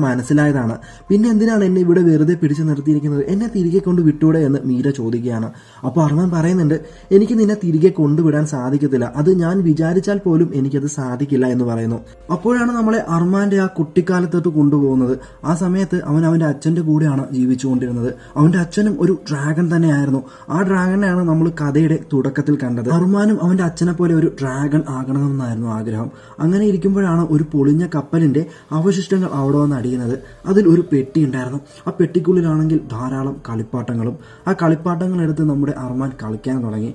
മനസ്സിലായതാണ്. പിന്നെ എന്തിനാണ് എന്നെ ഇവിടെ വെറുതെ പിടിച്ചു നിർത്തിയിരിക്കുന്നത്? എന്നെ തിരികെ കൊണ്ട് വിട്ടൂടെ എന്ന് മീര ചോദിക്കുകയാണ്. അപ്പോൾ അർമാൻ പറയുന്നുണ്ട്, എനിക്ക് നിന്നെ തിരികെ കൊണ്ടുവിടാൻ സാധിക്കത്തില്ല, അത് ഞാൻ വിചാരിച്ചാൽ പോലും എനിക്കത് സാധിക്കില്ല എന്ന് പറയുന്നു. അപ്പോഴാണ് നമ്മളെ അർമാന്റെ ആ കുട്ടിക്കാലത്തോട്ട് കൊണ്ടുപോകുന്നത്. ആ സമയത്ത് അവൻ അവന്റെ അച്ഛന്റെ കൂടെയാണ് ജീവിച്ചുകൊണ്ടിരുന്നത്. അവന്റെ അച്ഛനും ഒരു ഡ്രാഗൺ തന്നെയായിരുന്നു. ആ ഡ്രാഗനെയാണ് നമ്മൾ കഥയുടെ തുടക്കത്തിൽ കണ്ടത്. അർമാനും അവന്റെ അച്ഛനെ പോലെ ഒരു ഡ്രാഗൺ ആകണമെന്നായിരുന്നു ആഗ്രഹം. അങ്ങനെ ഇരിക്കുമ്പോഴാണ് ഒരു പൊളിഞ്ഞ കപ്പലിന്റെ അവശിഷ്ടങ്ങൾ അവിടെ വന്ന് അടിയുന്നത്. അതിൽ ഒരു പെട്ടി ഉണ്ടായിരുന്നു. ആ പെട്ടിക്കുള്ളിലാണെങ്കിൽ ധാരാളം കളിപ്പാട്ടങ്ങളും. ആ കളിപ്പാട്ടങ്ങൾ എടുത്ത് നമ്മുടെ അർമാൻ കളിക്കാൻ തുടങ്ങി.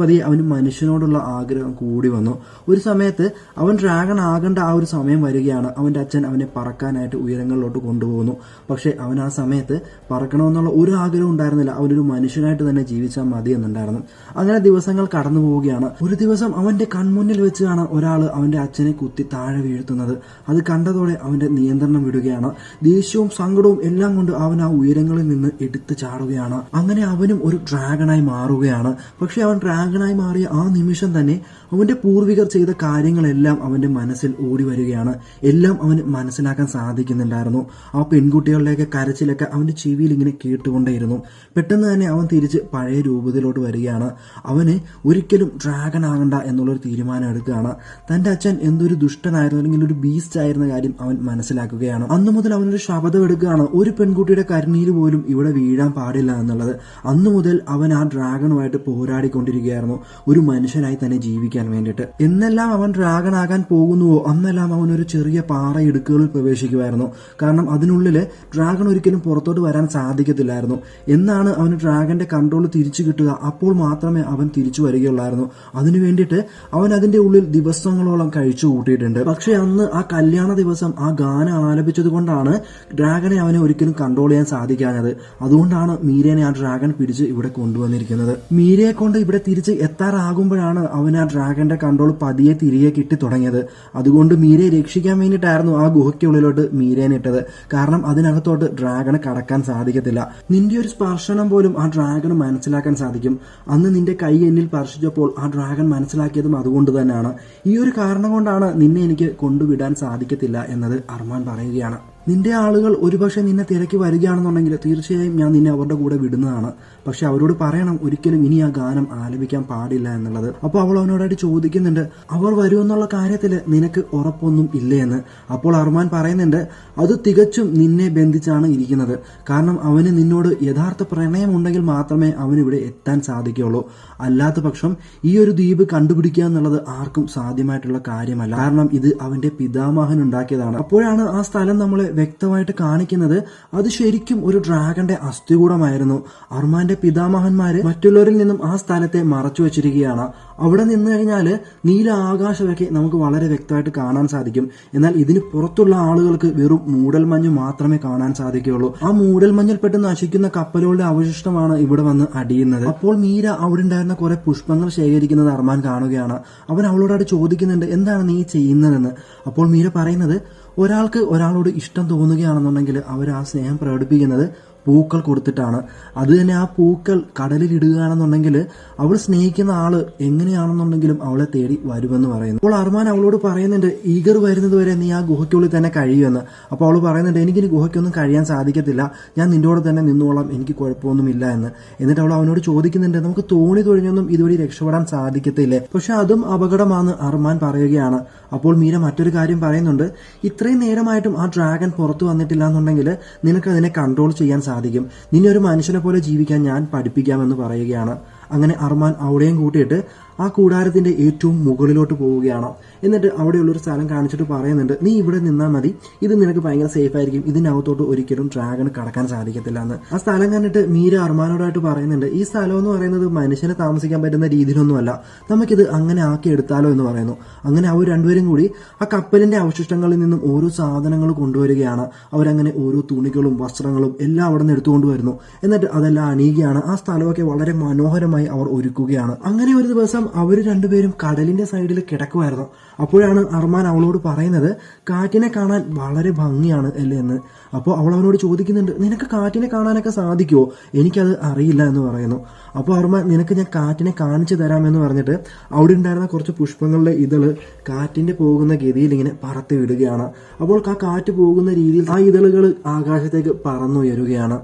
പതിയെ അവന് മനുഷ്യനോടുള്ള ആഗ്രഹം കൂടി വന്നു. ഒരു സമയത്ത് അവൻ ഡ്രാഗൺ ആകേണ്ട ആ ഒരു സമയം വരികയാണ്. അവന്റെ അച്ഛൻ അവനെ പറക്കാനായിട്ട് ഉയരങ്ങളിലോട്ട് കൊണ്ടുപോകുന്നു. പക്ഷെ അവൻ ആ സമയത്ത് പറക്കണമെന്നുള്ള ഒരു ആഗ്രഹം ഉണ്ടായിരുന്നില്ല. അവനൊരു മനുഷ്യനായിട്ട് തന്നെ ജീവിച്ചാൽ മതി എന്നുണ്ടായിരുന്നു. അങ്ങനെ ദിവസങ്ങൾ കടന്നു പോവുകയാണ്. ഒരു ദിവസം അവന്റെ കൺമുന്നിൽ വെച്ചാണ് ഒരാൾ അവന്റെ അച്ഛനെ കുത്തി താഴെ വീഴ്ത്തുന്നത്. അത് കണ്ടതോടെ അവന്റെ നിയന്ത്രണം വിടുകയാണ്. ദേഷ്യവും സങ്കടവും എല്ലാം കൊണ്ട് അവൻ ആ ഉയരങ്ങളിൽ നിന്ന് എടുത്തു ചാടുകയാണ്. അങ്ങനെ അവനും ഒരു ഡ്രാഗണായി മാറുകയാണ്. പക്ഷെ അവൻ ഡ്രാഗണായി മാറിയ ആ നിമിഷം തന്നെ അവന്റെ പൂർവികർ ചെയ്ത കാര്യങ്ങളെല്ലാം അവന്റെ മനസ്സിൽ ഓടി വരികയാണ്. എല്ലാം അവന് മനസ്സിലാക്കാൻ സാധിക്കുന്നുണ്ടായിരുന്നു. ആ പെൺകുട്ടികളുടെയൊക്കെ കരച്ചിലൊക്കെ അവന്റെ ചെവിയിൽ ഇങ്ങനെ കേട്ടുകൊണ്ടേയിരുന്നു. പെട്ടെന്ന് തന്നെ അവൻ തിരിച്ച് പഴയ രൂപത്തിലോട്ട് വരികയാണ്. അവന് ഒരിക്കലും ഡ്രാഗൺ ആകണ്ട എന്നുള്ളൊരു തീരുമാനം എടുക്കുകയാണ്. തന്റെ അച്ഛൻ എന്തൊരു ദുഷ്ടനായിരുന്നു, അല്ലെങ്കിൽ ഒരു ബീസ്റ്റ് ആയിരുന്ന കാര്യം അവൻ മനസ്സിലാക്കുകയാണ്. അന്നു മുതൽ അവനൊരു ശപഥം എടുക്കുകയാണ്, ഒരു പെൺകുട്ടിയുടെ കരുണീര് പോലും ഇവിടെ വീഴാൻ പാടില്ല എന്നുള്ളത്. അന്നു മുതൽ അവൻ ആ ഡ്രാഗണുമായിട്ട് പോരാടിക്കൊണ്ടിരിക്കുകയായിരുന്നു, ഒരു മനുഷ്യനായി തന്നെ ജീവിക്കാൻ വേണ്ടിയിട്ട്. എന്നെല്ലാം അവൻ ഡ്രാഗൺ ആകാൻ പോകുന്നുവോ അന്നെല്ലാം അവൻ ഒരു ചെറിയ പാറ ഇടുക്കുകളിൽ പ്രവേശിക്കുമായിരുന്നു. കാരണം അതിനുള്ളില് ഡ്രാഗൺ ഒരിക്കലും പുറത്തോട്ട് വരാൻ സാധിക്കത്തില്ലായിരുന്നു. എന്നാണ് അവന് ഡ്രാഗന്റെ കൺട്രോൾ തിരിച്ചു കിട്ടുക, അപ്പോൾ മാത്രമേ അവൻ തിരിച്ചു വരികയുള്ളായിരുന്നു. അതിനു വേണ്ടിയിട്ട് അവൻ അതിന്റെ ഉള്ളിൽ ദിവസങ്ങളോളം കഴിച്ചു കൂട്ടിയിട്ടുണ്ട്. പക്ഷെ അന്ന് ആ കല്യാണ ദിവസം ആ ഗാനം ആലപിച്ചത് കൊണ്ടാണ് ഡ്രാഗനെ അവനെ ഒരിക്കലും കൺട്രോൾ ചെയ്യാൻ സാധിക്കാഞ്ഞത്. അതുകൊണ്ടാണ് മീരയെ ആ ഡ്രാഗൺ പിടിച്ച് ഇവിടെ കൊണ്ടുവന്നിരിക്കുന്നത്. മീരയെ കൊണ്ട് ഇവിടെ തിരിച്ച് എത്താറാകുമ്പോഴാണ് അവൻ ആ ഡ്രാഗന്റെ കൺട്രോൾ പതിയെ തിരികെ കിട്ടി തുടങ്ങിയത്. അതുകൊണ്ട് മീരയെ രക്ഷിക്കാൻ വേണ്ടിയിട്ടായിരുന്നു ആ ഗുഹയ്ക്കുള്ളിലോട്ട് മീരേനെ ഇട്ടത്. കാരണം അതിനകത്തോട്ട് ഡ്രാഗണ് കടക്കാൻ സാധിക്കത്തില്ല. നിന്റെ ഒരു സ്പർശനം പോലും ആ ഡ്രാഗണ് മനസ്സിലാക്കാൻ സാധിക്കും. അന്ന് നിന്റെ കൈ എന്നിൽ സ്പർശിച്ചപ്പോൾ ആ ഡ്രാഗൺ മനസ്സിലാക്കിയതും അതുകൊണ്ട് തന്നെയാണ്. ഈ ഒരു കാരണം കൊണ്ടാണ് നിന്നെ എനിക്ക് കൊണ്ടുവിടാൻ സാധിക്കത്തില്ല എന്നത് അർമാൻ പറയുകയാണ്. നിന്റെ ആളുകൾ ഒരുപക്ഷെ നിന്നെ തിരക്കി വരികയാണെന്നുണ്ടെങ്കിൽ തീർച്ചയായും ഞാൻ നിന്നെ അവരുടെ കൂടെ വിടുന്നതാണ്. പക്ഷെ അവരോട് പറയണം ഒരിക്കലും ഇനി ആ ഗാനം ആലപിക്കാൻ പാടില്ല എന്നുള്ളത്. അപ്പോൾ അവൾ അവനോടായിട്ട് ചോദിക്കുന്നുണ്ട്, അവർ വരുമെന്നുള്ള കാര്യത്തിൽ നിനക്ക് ഉറപ്പൊന്നും ഇല്ലേ എന്ന്. അപ്പോൾ അർമാൻ പറയുന്നുണ്ട്, അത് തികച്ചും നിന്നെ ബന്ധിച്ചാണ് ഇരിക്കുന്നത്. കാരണം അവന് നിന്നോട് യഥാർത്ഥ പ്രണയമുണ്ടെങ്കിൽ മാത്രമേ അവനിവിടെ എത്താൻ സാധിക്കുകയുള്ളൂ. അല്ലാത്ത പക്ഷം ഈ ഒരു ദ്വീപ് കണ്ടുപിടിക്കുക എന്നുള്ളത് ആർക്കും സാധ്യമായിട്ടുള്ള കാര്യമല്ല. കാരണം ഇത് അവന്റെ പിതാമഹൻ ഉണ്ടാക്കിയതാണ്. അപ്പോഴാണ് ആ സ്ഥലം നമ്മളെ വ്യക്തമായിട്ട് കാണിക്കുന്നത്. അത് ശരിക്കും ഒരു ഡ്രാഗന്റെ അസ്ഥികൂടമായിരുന്നു. അർമാന്റെ പിതാമഹന്മാര് മറ്റുള്ളവരിൽ നിന്നും ആ സ്ഥലത്തെ മറച്ചു വെച്ചിരിക്കുകയാണ്. അവിടെ നിന്ന് കഴിഞ്ഞാൽ നീല ആകാശമൊക്കെ നമുക്ക് വളരെ വ്യക്തമായിട്ട് കാണാൻ സാധിക്കും. എന്നാൽ ഇതിന് പുറത്തുള്ള ആളുകൾക്ക് വെറും മൂടൽമഞ്ഞ് മാത്രമേ കാണാൻ സാധിക്കുകയുള്ളൂ. ആ മൂടൽമഞ്ഞിൽപ്പെട്ട് നശിക്കുന്ന കപ്പലുകളുടെ അവശിഷ്ടമാണ് ഇവിടെ വന്ന് അടിയുന്നത്. അപ്പോൾ മീര അവിടെ ഉണ്ടായിരുന്ന കുറെ പുഷ്പങ്ങൾ ശേഖരിക്കുന്നത് അർമാൻ കാണുകയാണ്. അവൻ അവളോടായിട്ട് ചോദിക്കുന്നുണ്ട്, എന്താണ് നീ ചെയ്യുന്നതെന്ന്. അപ്പോൾ മീര പറയുന്നത്, ഒരാൾക്ക് ഒരാളോട് ഇഷ്ടം തോന്നുകയാണെന്നുണ്ടെങ്കിൽ അവർ ആ സ്നേഹം പ്രകടിപ്പിക്കുന്നത് പൂക്കൾ കൊടുത്തിട്ടാണ്. അത് തന്നെ ആ പൂക്കൾ കടലിൽ ഇടുകയാണെന്നുണ്ടെങ്കിൽ അവൾ സ്നേഹിക്കുന്ന ആള് എങ്ങനെയാണെന്നുണ്ടെങ്കിലും അവളെ തേടി വരുമെന്ന് പറയുന്നു. അപ്പോൾ അർമാൻ അവളോട് പറയുന്നുണ്ട്, ഈഗർ വരുന്നത് വരെ നീ ആ ഗുഹയ്ക്കുള്ളിൽ തന്നെ കഴിയുമെന്ന്. അപ്പോൾ അവൾ പറയുന്നുണ്ട്, എനിക്കിനി ഗുഹയ്ക്കൊന്നും കഴിയാൻ സാധിക്കത്തില്ല, ഞാൻ നിന്നോട് തന്നെ നിന്നോളാം, എനിക്ക് കുഴപ്പമൊന്നുമില്ല എന്ന്. എന്നിട്ട് അവൾ അവനോട് ചോദിക്കുന്നുണ്ട്, നമുക്ക് തോണി തൊഴിഞ്ഞൊന്നും ഇതുവഴി രക്ഷപ്പെടാൻ സാധിക്കത്തില്ലേ? പക്ഷെ അതും അപകടമാണെന്ന് അർമാൻ പറയുകയാണ്. അപ്പോൾ മീര മറ്റൊരു കാര്യം പറയുന്നുണ്ട്, ഇത്രയും നേരമായിട്ടും ആ ഡ്രാഗൺ പുറത്തു വന്നിട്ടില്ല എന്നുണ്ടെങ്കിൽ നിനക്ക് അതിനെ കൺട്രോൾ ചെയ്യാൻ സാധിക്കും. നിന്നെ ഒരു മനുഷ്യനെ പോലെ ജീവിക്കാൻ ഞാൻ പഠിപ്പിക്കാമെന്ന് പറയുകയാണ്. അങ്ങനെ അർമാൻ അവിടെയും കൂട്ടിയിട്ട് ആ കൂടാരത്തിന്റെ ഏറ്റവും മുകളിലോട്ട് പോവുകയാണ്. എന്നിട്ട് അവിടെയുള്ളൊരു സ്ഥലം കാണിച്ചിട്ട് പറയുന്നുണ്ട്, നീ ഇവിടെ നിന്നാൽ മതി, ഇത് നിനക്ക് ഭയങ്കര സേഫ് ആയിരിക്കും, ഇതിനകത്തോട്ട് ഒരിക്കലും ഡ്രാഗൺ കടക്കാൻ സാധിക്കത്തില്ല എന്ന്. ആ സ്ഥലം കണ്ടിട്ട് മീര അർമാനോടായിട്ട് പറയുന്നുണ്ട്, ഈ സ്ഥലം എന്ന് പറയുന്നത് മനുഷ്യനെ താമസിക്കാൻ പറ്റുന്ന രീതിയിലൊന്നുമല്ല, നമുക്കിത് അങ്ങനെ ആക്കി എടുത്താലോ എന്ന് പറയുന്നു. അങ്ങനെ അവർ രണ്ടുപേരും കൂടി ആ കപ്പലിന്റെ അവശിഷ്ടങ്ങളിൽ നിന്നും ഓരോ സാധനങ്ങൾ കൊണ്ടുവരികയാണ്. അവരങ്ങനെ ഓരോ തുണികളും വസ്ത്രങ്ങളും എല്ലാം അവിടെ നിന്ന് എടുത്തുകൊണ്ടുവരുന്നു. എന്നിട്ട് അതെല്ലാം അണിയുകയാണ്. ആ സ്ഥലമൊക്കെ വളരെ മനോഹരമായി അവർ ഒരുക്കുകയാണ്. അങ്ങനെ ഒരു ദിവസം അവർ രണ്ടുപേരും കടലിന്റെ സൈഡിൽ കിടക്കുമായിരുന്നു. അപ്പോഴാണ് അർമാൻ അവളോട് പറയുന്നത്, കാറ്റിനെ കാണാൻ വളരെ ഭംഗിയാണ് അല്ലേ എന്ന്. അപ്പോൾ അവൾ അവനോട് ചോദിക്കുന്നുണ്ട്, നിനക്ക് കാറ്റിനെ കാണാനൊക്കെ സാധിക്കുമോ? എനിക്കത് അറിയില്ല എന്ന് പറയുന്നു. അപ്പോൾ അർമാൻ, നിനക്ക് ഞാൻ കാറ്റിനെ കാണിച്ചു തരാമെന്ന് പറഞ്ഞിട്ട് അവിടെ ഉണ്ടായിരുന്ന കുറച്ച് പുഷ്പങ്ങളുടെ ഇതള് കാറ്റിന്റെ പോകുന്ന ഗതിയിൽ ഇങ്ങനെ പറത്തി വിടുകയാണ്. അപ്പോൾ ആ കാറ്റ് പോകുന്ന രീതിയിൽ ആ ഇതളുകൾ ആകാശത്തേക്ക് പറന്നുയരുകയാണ്.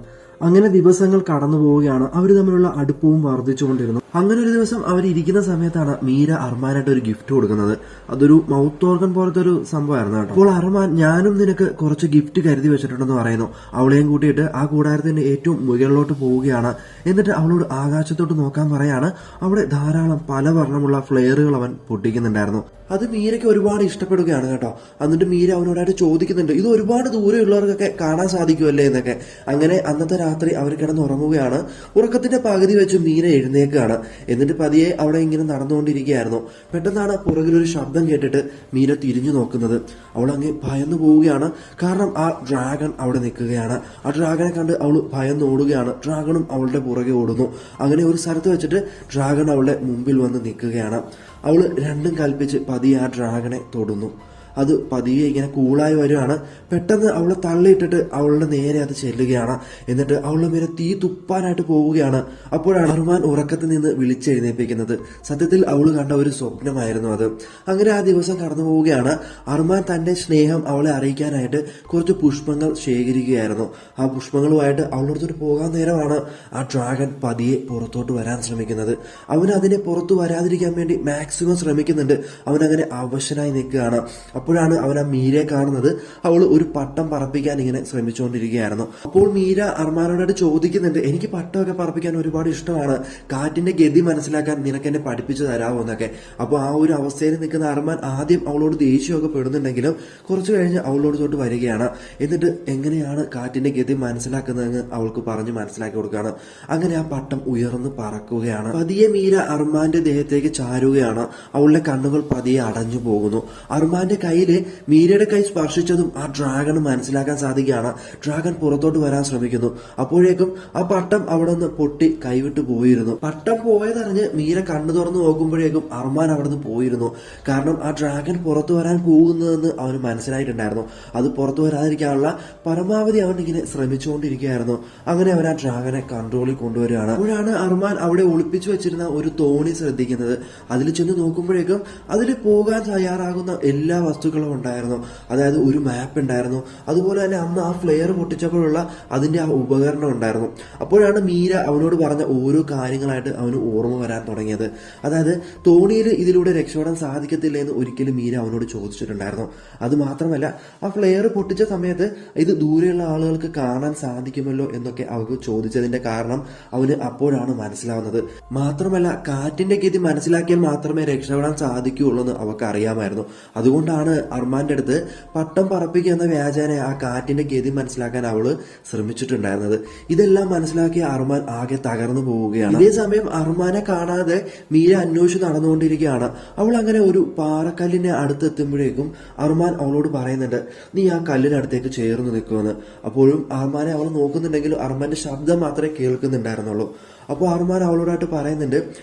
അങ്ങനെ ദിവസങ്ങൾ കടന്നു പോവുകയാണ്. അവർ തമ്മിലുള്ള അടുപ്പവും വർദ്ധിച്ചുകൊണ്ടിരുന്നു. അങ്ങനെ ഒരു ദിവസം അവരിയ്ക്കുന്ന സമയത്താണ് മീര അർമാനായിട്ട് ഒരു ഗിഫ്റ്റ് കൊടുക്കുന്നത്. അതൊരു മൗത്ത് ഓർഗൻ പോലത്തെ ഒരു സംഭവമായിരുന്നു കേട്ടോ. അപ്പോൾ അർമാൻ, ഞാനും നിനക്ക് കുറച്ച് ഗിഫ്റ്റ് കരുതി വെച്ചിട്ടുണ്ടെന്ന് പറയുന്നു. അവളെയും കൂട്ടിയിട്ട് ആ കൂടാരത്തിന്റെ ഏറ്റവും മുകളിലോട്ട് പോവുകയാണ്. എന്നിട്ട് അവളോട് ആകാശത്തോട്ട് നോക്കാൻ പറയാണ്. അവിടെ ധാരാളം പല വർണ്ണമുള്ള ഫ്ലെയറുകൾ അവൻ പൊട്ടിക്കുന്നുണ്ടായിരുന്നു. അത് മീരയ്ക്ക് ഒരുപാട് ഇഷ്ടപ്പെടുകയാണ് കേട്ടോ. എന്നിട്ട് മീര അവനോടായിട്ട് ചോദിക്കുന്നുണ്ട്, ഇത് ഒരുപാട് ദൂരെയുള്ളവർക്കൊക്കെ കാണാൻ സാധിക്കുമല്ലേ എന്നൊക്കെ. അങ്ങനെ അന്നത്തെ രാത്രി അവർ കിടന്നുറങ്ങുകയാണ്. ഉറക്കത്തിന്റെ പകുതി വെച്ച് മീര എഴുന്നേക്കുകയാണ്. എന്നിട്ട് പതിയെ അവിടെ ഇങ്ങനെ നടന്നുകൊണ്ടിരിക്കുകയായിരുന്നു. പെട്ടെന്നാണ് പുറകിലൊരു ശബ്ദം കേട്ടിട്ട് മീര തിരിഞ്ഞു നോക്കുന്നത്. അവൾ അങ്ങ് ഭയന്നു പോവുകയാണ്. കാരണം ആ ഡ്രാഗൺ അവിടെ നിൽക്കുകയാണ്. ആ ഡ്രാഗനെ കണ്ട് അവൾ ഭയന്നോടുകയാണ്. ഡ്രാഗണും അവളുടെ പുറകെ ഓടുന്നു. അങ്ങനെ ഒരു സ്ഥലത്ത് വെച്ചിട്ട് ഡ്രാഗൺ അവളുടെ മുമ്പിൽ വന്ന് നിൽക്കുകയാണ്. അവൾ രണ്ടും കൽപ്പിച്ച് പതിയെ ആ ഡ്രാഗനെ തൊടുന്നു. അത് പതിയെ ഇങ്ങനെ കൂളായി വരികയാണ്. പെട്ടെന്ന് അവളെ തള്ളിയിട്ടിട്ട് അവളുടെ നേരെ അത് ചെല്ലുകയാണ്. എന്നിട്ട് അവളുടെ മേലെ തീ തുപ്പാനായിട്ട് പോവുകയാണ്. അപ്പോഴാണ് അർമാൻ ഉറക്കത്തിൽ നിന്ന് വിളിച്ചെഴുന്നേൽപ്പിക്കുന്നത്. സത്യത്തിൽ അവൾ കണ്ട ഒരു സ്വപ്നമായിരുന്നു അത്. അങ്ങനെ ആ ദിവസം കടന്നു പോവുകയാണ്. അർമാൻ തന്റെ സ്നേഹം അവളെ അറിയിക്കാനായിട്ട് കുറച്ച് പുഷ്പങ്ങൾ ശേഖരിക്കുകയായിരുന്നു. ആ പുഷ്പങ്ങളുമായിട്ട് അവളോടത്തോട്ട് പോകാൻ നേരമാണ് ആ ഡ്രാഗൺ പതിയെ പുറത്തോട്ട് വരാൻ ശ്രമിക്കുന്നത്. അവൻ അതിനെ പുറത്തു വരാതിരിക്കാൻ വേണ്ടി മാക്സിമം ശ്രമിക്കുന്നുണ്ട്. അവനങ്ങനെ അവശനായി നിൽക്കുകയാണ്. അപ്പോഴാണ് അവൻ ആ മീരയെ കാണുന്നത്. അവൾ ഒരു പട്ടം പറപ്പിക്കാൻ ഇങ്ങനെ ശ്രമിച്ചുകൊണ്ടിരിക്കുകയായിരുന്നു. അപ്പോൾ മീര അർമാനോടായിട്ട് ചോദിക്കുന്നുണ്ട്, എനിക്ക് പട്ടമൊക്കെ പറപ്പിക്കാൻ ഒരുപാട് ഇഷ്ടമാണ്, കാറ്റിന്റെ ഗതി മനസ്സിലാക്കാൻ നിനക്ക് എന്നെ പഠിപ്പിച്ചു തരാമോ എന്നൊക്കെ. അപ്പോൾ ആ ഒരു അവസ്ഥയിൽ നിൽക്കുന്ന അർമാൻ ആദ്യം അവളോട് ദേഷ്യമൊക്കെ പെടുന്നുണ്ടെങ്കിലും കുറച്ചു കഴിഞ്ഞ് അവളോട് തൊട്ട് വരികയാണ്. എന്നിട്ട് എങ്ങനെയാണ് കാറ്റിന്റെ ഗതി മനസ്സിലാക്കുന്നതെന്ന് അവൾക്ക് പറഞ്ഞ് മനസ്സിലാക്കി കൊടുക്കുകയാണ്. അങ്ങനെ ആ പട്ടം ഉയർന്ന് പറക്കുകയാണ്. പതിയെ മീര അർമാന്റെ ദേഹത്തേക്ക് ചാരുകയാണ്. അവളുടെ കണ്ണുകൾ പതിയെ അടഞ്ഞു പോകുന്നു. അർമാന്റെ കയ്യില് മീരയുടെ കൈ സ്പർശിച്ചതും ആ ഡ്രാഗണ് മനസ്സിലാക്കാൻ സാധിക്കുകയാണ്. ഡ്രാഗൺ പുറത്തോട്ട് വരാൻ ശ്രമിക്കുന്നു. അപ്പോഴേക്കും ആ പട്ടം അവിടെ നിന്ന് പൊട്ടി കൈവിട്ട് പോയിരുന്നു. പട്ടം പോയതറിഞ്ഞ് മീര കണ്ണു തുറന്ന് നോക്കുമ്പോഴേക്കും അർമാൻ അവിടെ നിന്ന് പോയിരുന്നു. കാരണം ആ ഡ്രാഗൺ പുറത്തു വരാൻ പോകുന്നതെന്ന് അവന് മനസ്സിലായിട്ടുണ്ടായിരുന്നു. അത് പുറത്തു വരാതിരിക്കാനുള്ള പരമാവധി അവൻ ഇങ്ങനെ ശ്രമിച്ചുകൊണ്ടിരിക്കുകയായിരുന്നു. അങ്ങനെ അവൻ ആ ഡ്രാഗനെ കൺട്രോളിൽ കൊണ്ടുവരികയാണ്. അപ്പോഴാണ് അർമാൻ അവിടെ ഒളിപ്പിച്ചു വെച്ചിരുന്ന ഒരു തോണി ശ്രദ്ധിക്കുന്നത്. അതിൽ ചെന്ന് നോക്കുമ്പോഴേക്കും അതിൽ പോകാൻ തയ്യാറാകുന്ന എല്ലാ വസ്തുക്കളും ഉണ്ടായിരുന്നു. അതായത് ഒരു മാപ്പ് ഉണ്ടായിരുന്നു. അതുപോലെ തന്നെ അന്ന് ആ ഫ്ലെയർ പൊട്ടിച്ചപ്പോഴുള്ള അതിന്റെ ആ ഉപകരണം ഉണ്ടായിരുന്നു. അപ്പോഴാണ് മീര അവനോട് പറഞ്ഞ ഓരോ കാര്യങ്ങളായിട്ട് അവന് ഓർമ്മ വരാൻ തുടങ്ങിയത്. അതായത് തോണിയിൽ ഇതിലൂടെ രക്ഷപ്പെടാൻ സാധിക്കത്തില്ല എന്ന് ഒരിക്കലും മീര അവനോട് ചോദിച്ചിട്ടുണ്ടായിരുന്നു. അത് മാത്രമല്ല ആ ഫ്ലെയർ പൊട്ടിച്ച സമയത്ത് ഇത് ദൂരെയുള്ള ആളുകൾക്ക് കാണാൻ സാധിക്കുമല്ലോ എന്നൊക്കെ അവർക്ക് ചോദിച്ചതിന്റെ കാരണം അവന് അപ്പോഴാണ് മനസ്സിലാവുന്നത്. മാത്രമല്ല കാറ്റിന്റെ ഗതി മനസ്സിലാക്കിയാൽ മാത്രമേ രക്ഷപ്പെടാൻ സാധിക്കുകയുള്ളൂ എന്ന് അവർക്ക് അറിയാമായിരുന്നു. അതുകൊണ്ടാണ് അർമാന്റെ അടുത്ത് പട്ടം പറപ്പിക്കുക എന്ന വ്യാജേന ആ കാറ്റിന്റെ ഗതി മനസ്സിലാക്കാൻ അവള് ശ്രമിച്ചിട്ടുണ്ടായിരുന്നത്. ഇതെല്ലാം മനസ്സിലാക്കിയ അർമാൻ ആകെ തകർന്നു പോവുകയാണ്. ഇതേ സമയം അർമാനെ കാണാതെ മീര അന്വേഷിച്ച് നടന്നുകൊണ്ടിരിക്കുകയാണ്. അവൾ അങ്ങനെ ഒരു പാറക്കല്ലിന്റെ അടുത്തെത്തുമ്പോഴേക്കും അർമാൻ അവളോട് പറയുന്നുണ്ട്, നീ ആ കല്ലിനടുത്തേക്ക് ചേർന്ന് നിൽക്കുമെന്ന്. അപ്പോഴും അർമാനെ അവൾ നോക്കുന്നുണ്ടെങ്കിലും അർമാന്റെ ശബ്ദം മാത്രമേ കേൾക്കുന്നുണ്ടായിരുന്നുള്ളൂ. അപ്പോൾ അർമാൻ അവളോടായിട്ട് പറയുന്നുണ്ട്,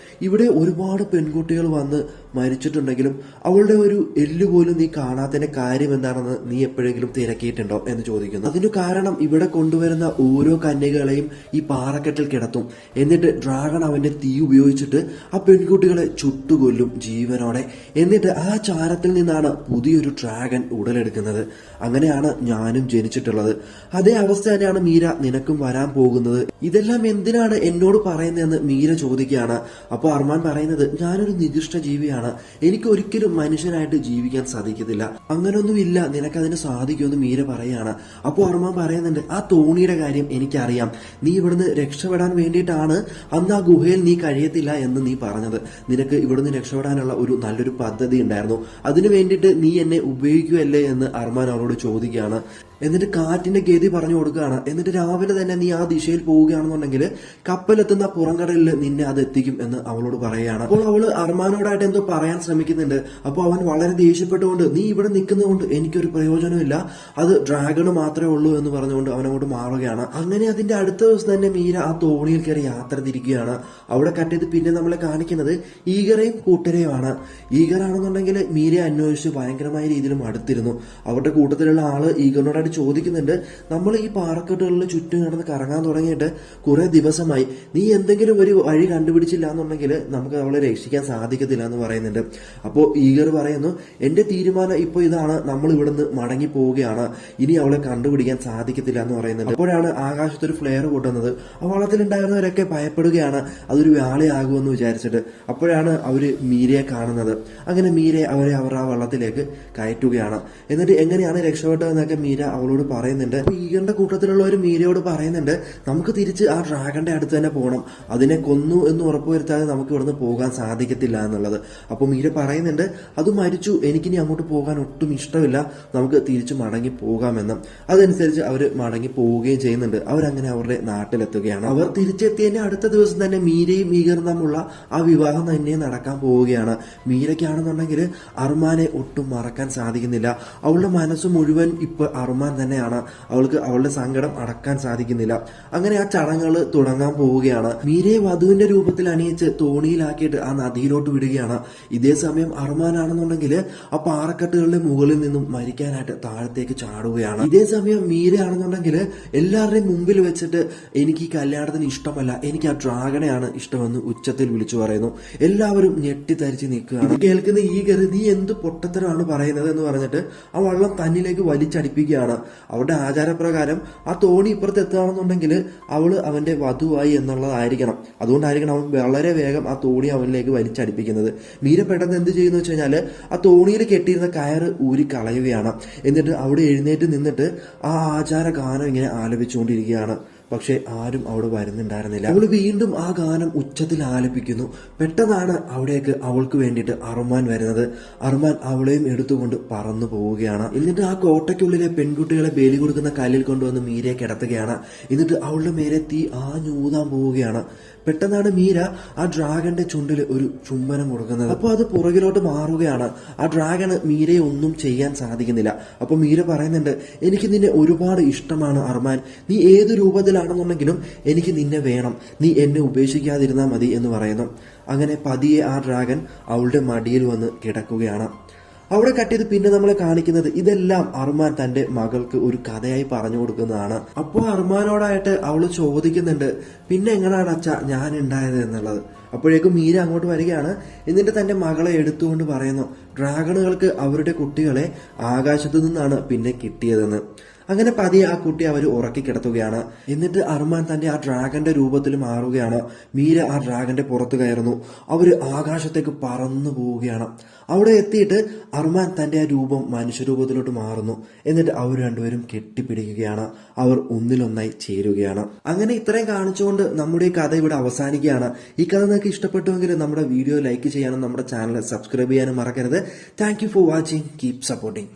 ഇവിടെ ഒരുപാട് പെൺകുട്ടികൾ വന്ന് മരിച്ചിട്ടുണ്ടെങ്കിലും അവളുടെ ഒരു എല്ല് പോലും നീ കാണാത്തതിന്റെ കാര്യം എന്താണെന്ന് നീ എപ്പോഴെങ്കിലും തിരക്കിയിട്ടുണ്ടോ എന്ന് ചോദിക്കുന്നു. അതിന് കാരണം ഇവിടെ കൊണ്ടുവരുന്ന ഓരോ കന്യകളെയും ഈ പാറക്കെട്ടിൽ കിടത്തും. എന്നിട്ട് ഡ്രാഗൺ അവന്റെ തീ ഉപയോഗിച്ചിട്ട് ആ പെൺകുട്ടികളെ ചുട്ടുകൊല്ലും ജീവനോടെ. എന്നിട്ട് ആ ചാരത്തിൽ നിന്നാണ് പുതിയൊരു ഡ്രാഗൺ ഉടലെടുക്കുന്നത്. അങ്ങനെയാണ് ഞാനും ജനിച്ചിട്ടുള്ളത്. അതേ അവസ്ഥ തന്നെയാണ് മീര നിനക്കും വരാൻ പോകുന്നത്. ഇതെല്ലാം എന്തിനാണ് എന്നോട് പറയുന്നതെന്ന് മീര ചോദിക്കുകയാണ്. അപ്പോൾ അർമാൻ പറയുന്നത്, ഞാനൊരു നികൃഷ്ട ജീവിയാണ്, എനിക്ക് ഒരിക്കലും മനുഷ്യനായിട്ട് ജീവിക്കാൻ സാധിക്കത്തില്ല, അങ്ങനൊന്നുമില്ല, നിനക്കതിന് സാധിക്കുമെന്ന് മീര പറയുകയാണ്. അപ്പോൾ അർമാൻ പറയുന്നുണ്ട്, ആ തോണിയുടെ കാര്യം എനിക്കറിയാം, നീ ഇവിടുന്ന് രക്ഷപ്പെടാൻ വേണ്ടിയിട്ടാണ് അന്ന് ആ ഗുഹയിൽ നീ കഴിയത്തില്ല എന്ന് നീ പറഞ്ഞത്. നിനക്ക് ഇവിടുന്ന് രക്ഷപ്പെടാനുള്ള ഒരു നല്ലൊരു പദ്ധതി ഉണ്ടായിരുന്നു, അതിനു വേണ്ടിയിട്ട് നീ എന്നെ ഉപയോഗിക്കുകയല്ലേ എന്ന് അർമാൻ അവളോട് ചോദിക്കുകയാണ്. എന്നിട്ട് കാറ്റിന്റെ ഗതി പറഞ്ഞു കൊടുക്കുകയാണ്. എന്നിട്ട് രാവിലെ തന്നെ നീ ആ ദിശയിൽ പോവുകയാണെന്നുണ്ടെങ്കിൽ കപ്പലെത്തുന്ന പുറംകടലിൽ നിന്നെ അത് എത്തിക്കും എന്ന് അവളോട് പറയുകയാണ്. അപ്പോൾ അവള് അർമാനോടായിട്ട് എന്തോ പറയാൻ ശ്രമിക്കുന്നുണ്ട്. അപ്പോൾ അവൻ വളരെ ദേഷ്യപ്പെട്ടുകൊണ്ട്, നീ ഇവിടെ നിൽക്കുന്നതുകൊണ്ട് എനിക്കൊരു പ്രയോജനമില്ല, അത് ഡ്രാഗണ് മാത്രമേ ഉള്ളൂ എന്ന് പറഞ്ഞുകൊണ്ട് അവനോട് മാറുകയാണ്. അങ്ങനെ അതിന്റെ അടുത്ത ദിവസം തന്നെ മീര ആ തോണിയിൽ കയറി യാത്ര തിരിക്കുകയാണ്. അവിടെ കട്ടിയത് പിന്നെ നമ്മളെ കാണിക്കുന്നത് ഈഗറേയും കൂട്ടരെയുമാണ്. ഈഗറാണെന്നുണ്ടെങ്കിൽ മീരയെ അന്വേഷിച്ച് ഭയങ്കരമായ രീതിയിലും അടുത്തിരുന്നു. അവരുടെ കൂട്ടത്തിലുള്ള ആള് ഈഗറിനോട് ചോദിക്കുന്നുണ്ട്, നമ്മൾ ഈ പാറക്കെട്ടുകളിൽ ചുറ്റും നടന്ന് കറങ്ങാൻ തുടങ്ങിയിട്ട് കുറെ ദിവസമായി, നീ എന്തെങ്കിലും ഒരു വഴി കണ്ടുപിടിച്ചില്ല എന്നുണ്ടെങ്കിൽ നമുക്ക് അവളെ രക്ഷിക്കാൻ സാധിക്കത്തില്ല എന്ന് പറയുന്നുണ്ട്. അപ്പോൾ ഈഗർ പറയുന്നു, എന്റെ തീരുമാനം ഇപ്പോൾ ഇതാണ്, നമ്മൾ ഇവിടുന്ന് മടങ്ങി പോവുകയാണ്, ഇനി അവളെ കണ്ടുപിടിക്കാൻ സാധിക്കത്തില്ല എന്ന് പറയുന്നുണ്ട്. അപ്പോഴാണ് ആകാശത്തൊരു ഫ്ലെയർ പൊട്ടുന്നത്. ആ വള്ളത്തിലുണ്ടായിരുന്നവരൊക്കെ ഭയപ്പെടുകയാണ്, അതൊരു വ്യാളയാകുമെന്ന് വിചാരിച്ചിട്ട്. അപ്പോഴാണ് അവര് മീരയെ കാണുന്നത്. അങ്ങനെ മീരയെ അവർ ആ വള്ളത്തിലേക്ക് കയറ്റുകയാണ്. എന്നിട്ട് എങ്ങനെയാണ് രക്ഷപ്പെട്ടതെന്നൊക്കെ മീര അവളോട് പറയുന്നുണ്ട്. ഈഗറിന്റെ കൂട്ടത്തിലുള്ള ഒരു മീരയോട് പറയുന്നുണ്ട്, നമുക്ക് തിരിച്ച് ആ ഡ്രാഗന്റെ അടുത്ത് തന്നെ പോകണം, അതിനെ കൊന്നു എന്ന് ഉറപ്പുവരുത്താതെ നമുക്ക് ഇവിടുന്ന് പോകാൻ സാധിക്കത്തില്ല എന്നുള്ളത്. അപ്പൊ മീര പറയുന്നുണ്ട്, അത് മരിച്ചു, എനിക്കിനി അങ്ങോട്ട് പോകാൻ ഒട്ടും ഇഷ്ടമില്ല, നമുക്ക് തിരിച്ചു മടങ്ങി പോകാമെന്നും. അതനുസരിച്ച് അവര് മടങ്ങി പോവുകയും ചെയ്യുന്നുണ്ട്. അവരങ്ങനെ അവരുടെ നാട്ടിലെത്തുകയാണ്. അവർ തിരിച്ചെത്തിയതിന്റെ അടുത്ത ദിവസം തന്നെ മീരയും ഈഗറും തമ്മിലുള്ള ആ വിവാഹം തന്നെ നടക്കാൻ പോവുകയാണ്. മീരയ്ക്കാണെന്നുണ്ടെങ്കിൽ അർമാനെ ഒട്ടും മറക്കാൻ സാധിക്കുന്നില്ല. അവളുടെ മനസ്സ് മുഴുവൻ ഇപ്പൊ അർമാൻ അർമാൻ തന്നെയാണ്. അവൾക്ക് അവളുടെ സങ്കടം അടക്കാൻ സാധിക്കുന്നില്ല. അങ്ങനെ ആ ചടങ്ങുകൾ തുടങ്ങാൻ പോവുകയാണ്. മീരയെ വധുവിന്റെ രൂപത്തിൽ അണിയിച്ച് തോണിയിലാക്കിയിട്ട് ആ നദിയിലോട്ട് വിടുകയാണ്. ഇതേ സമയം അർമാനാണെന്നുണ്ടെങ്കിൽ ആ പാറക്കെട്ടുകളുടെ മുകളിൽ നിന്നും മരിക്കാനായിട്ട് താഴത്തേക്ക് ചാടുകയാണ്. ഇതേ സമയം മീരയാണെന്നുണ്ടെങ്കിൽ എല്ലാവരുടെയും മുമ്പിൽ വെച്ചിട്ട് എനിക്ക് ഈ കല്യാണത്തിന് ഇഷ്ടമല്ല, എനിക്ക് ആ ഡ്രാഗണെയാണ് ഇഷ്ടമെന്ന് ഉച്ചത്തിൽ വിളിച്ചു പറയുന്നു. എല്ലാവരും ഞെട്ടിത്തരിച്ച് നിൽക്കുകയാണ്. കേൾക്കുന്ന ഈ ഗറി നീ എന്ത് പൊട്ടത്തരമാണ് പറയുന്നത് എന്ന് പറഞ്ഞിട്ട് ആ വള്ളം തന്നിലേക്ക് വലിച്ചടിപ്പിക്കുകയാണ്. അവരുടെ ആചാരപ്രകാരം ആ തോണി ഇപ്പുറത്ത് എത്തുകയാണെന്നുണ്ടെങ്കിൽ അവള് അവന്റെ വധുവായി എന്നുള്ളതായിരിക്കണം. അതുകൊണ്ടായിരിക്കണം അവൻ വളരെ വേഗം ആ തോണി അവനിലേക്ക് വലിച്ചടിപ്പിക്കുന്നത്. മീര പെട്ടെന്ന് എന്ത് ചെയ്യുന്നു വെച്ച് കഴിഞ്ഞാല് ആ തോണിയിൽ കെട്ടിയിരുന്ന കയറ് ഊരി കളയുകയാണ്. എന്നിട്ട് അവിടെ എഴുന്നേറ്റ് നിന്നിട്ട് ആ ആചാര ഗാനം ഇങ്ങനെ ആലപിച്ചുകൊണ്ടിരിക്കുകയാണ്. പക്ഷെ ആരും അവിടെ വരുന്നുണ്ടായിരുന്നില്ല. അവള് വീണ്ടും ആ ഗാനം ഉച്ചത്തിൽ ആലപിക്കുന്നു. പെട്ടെന്നാണ് അവിടേക്ക് അവൾക്ക് വേണ്ടിയിട്ട് അർമാൻ വരുന്നത്. അർമാൻ അവളെയും എടുത്തുകൊണ്ട് പറന്നു പോവുകയാണ്. എന്നിട്ട് ആ കോട്ടയ്ക്കുള്ളിലെ പെൺകുട്ടികളെ ബലി കൊടുക്കുന്ന കല്ലിൽ കൊണ്ടുവന്ന് മീരയെ കിടത്തുകയാണ്. എന്നിട്ട് അവളുടെ മേലെ തീ ആഞ്ഞൂതാൻ പോവുകയാണ്. പെട്ടെന്നാണ് മീര ആ ഡ്രാഗന്റെ ചുണ്ടിൽ ഒരു ചുംബനം കൊടുക്കുന്നത്. അപ്പോൾ അത് പുറകിലോട്ട് മാറുകയാണ്. ആ ഡ്രാഗന് മീരയെ ഒന്നും ചെയ്യാൻ സാധിക്കുന്നില്ല. അപ്പൊ മീര പറയുന്നുണ്ട്, എനിക്ക് നിന്നെ ഒരുപാട് ഇഷ്ടമാണ് അർമാൻ, നീ ഏത് രൂപത്തിലാണെന്നുണ്ടെങ്കിലും എനിക്ക് നിന്നെ വേണം, നീ എന്നെ ഉപേക്ഷിക്കാതിരുന്നാൽ മതി എന്ന് പറയുന്നു. അങ്ങനെ പതിയെ ആ ഡ്രാഗൻ അവളുടെ മടിയിൽ വന്ന് കിടക്കുകയാണ്. അവിടെ കട്ടിയത് പിന്നെ നമ്മളെ കാണിക്കുന്നത് ഇതെല്ലാം അർമാൻ തന്റെ മകൾക്ക് ഒരു കഥയായി പറഞ്ഞു കൊടുക്കുന്നതാണ്. അപ്പോൾ അർമാനോടായിട്ട് അവള് ചോദിക്കുന്നുണ്ട്, പിന്നെ എങ്ങനെയാണ് അച്ഛാ ഞാൻ ഉണ്ടായത് എന്നുള്ളത്. അപ്പോഴേക്കും മീര അങ്ങോട്ട് വരികയാണ്. എന്നിട്ട് തന്റെ മകളെ എടുത്തുകൊണ്ട് പറയുന്നു, ഡ്രാഗണുകൾക്ക് അവരുടെ കുട്ടികളെ ആകാശത്തു നിന്നാണ് പിന്നെ കിട്ടിയതെന്ന്. അങ്ങനെ പതിയെ ആ കുട്ടി അവർ ഉറക്കി കിടത്തുകയാണ്. എന്നിട്ട് അർമാൻ തന്റെ ആ ഡ്രാഗന്റെ രൂപത്തിൽ മാറുകയാണ്. മീര ആ ഡ്രാഗന്റെ പുറത്ത് കയറുന്നു. അവര് ആകാശത്തേക്ക് പറന്നു പോവുകയാണ്. അവിടെ എത്തിയിട്ട് അർമാൻ തന്റെ ആ രൂപം മനുഷ്യരൂപത്തിലോട്ട് മാറുന്നു. എന്നിട്ട് അവർ രണ്ടുപേരും കെട്ടിപ്പിടിക്കുകയാണ്. അവർ ഒന്നിലൊന്നായി ചേരുകയാണ്. അങ്ങനെ ഇത്രയും കാണിച്ചുകൊണ്ട് നമ്മുടെ ഈ കഥ ഇവിടെ അവസാനിക്കുകയാണ്. ഈ കഥ നിങ്ങൾക്ക് ഇഷ്ടപ്പെട്ടുവെങ്കിൽ നമ്മുടെ വീഡിയോ ലൈക്ക് ചെയ്യാനും നമ്മുടെ ചാനൽ സബ്സ്ക്രൈബ് ചെയ്യാനും മറക്കരുത്. Thank you for watching. Keep supporting.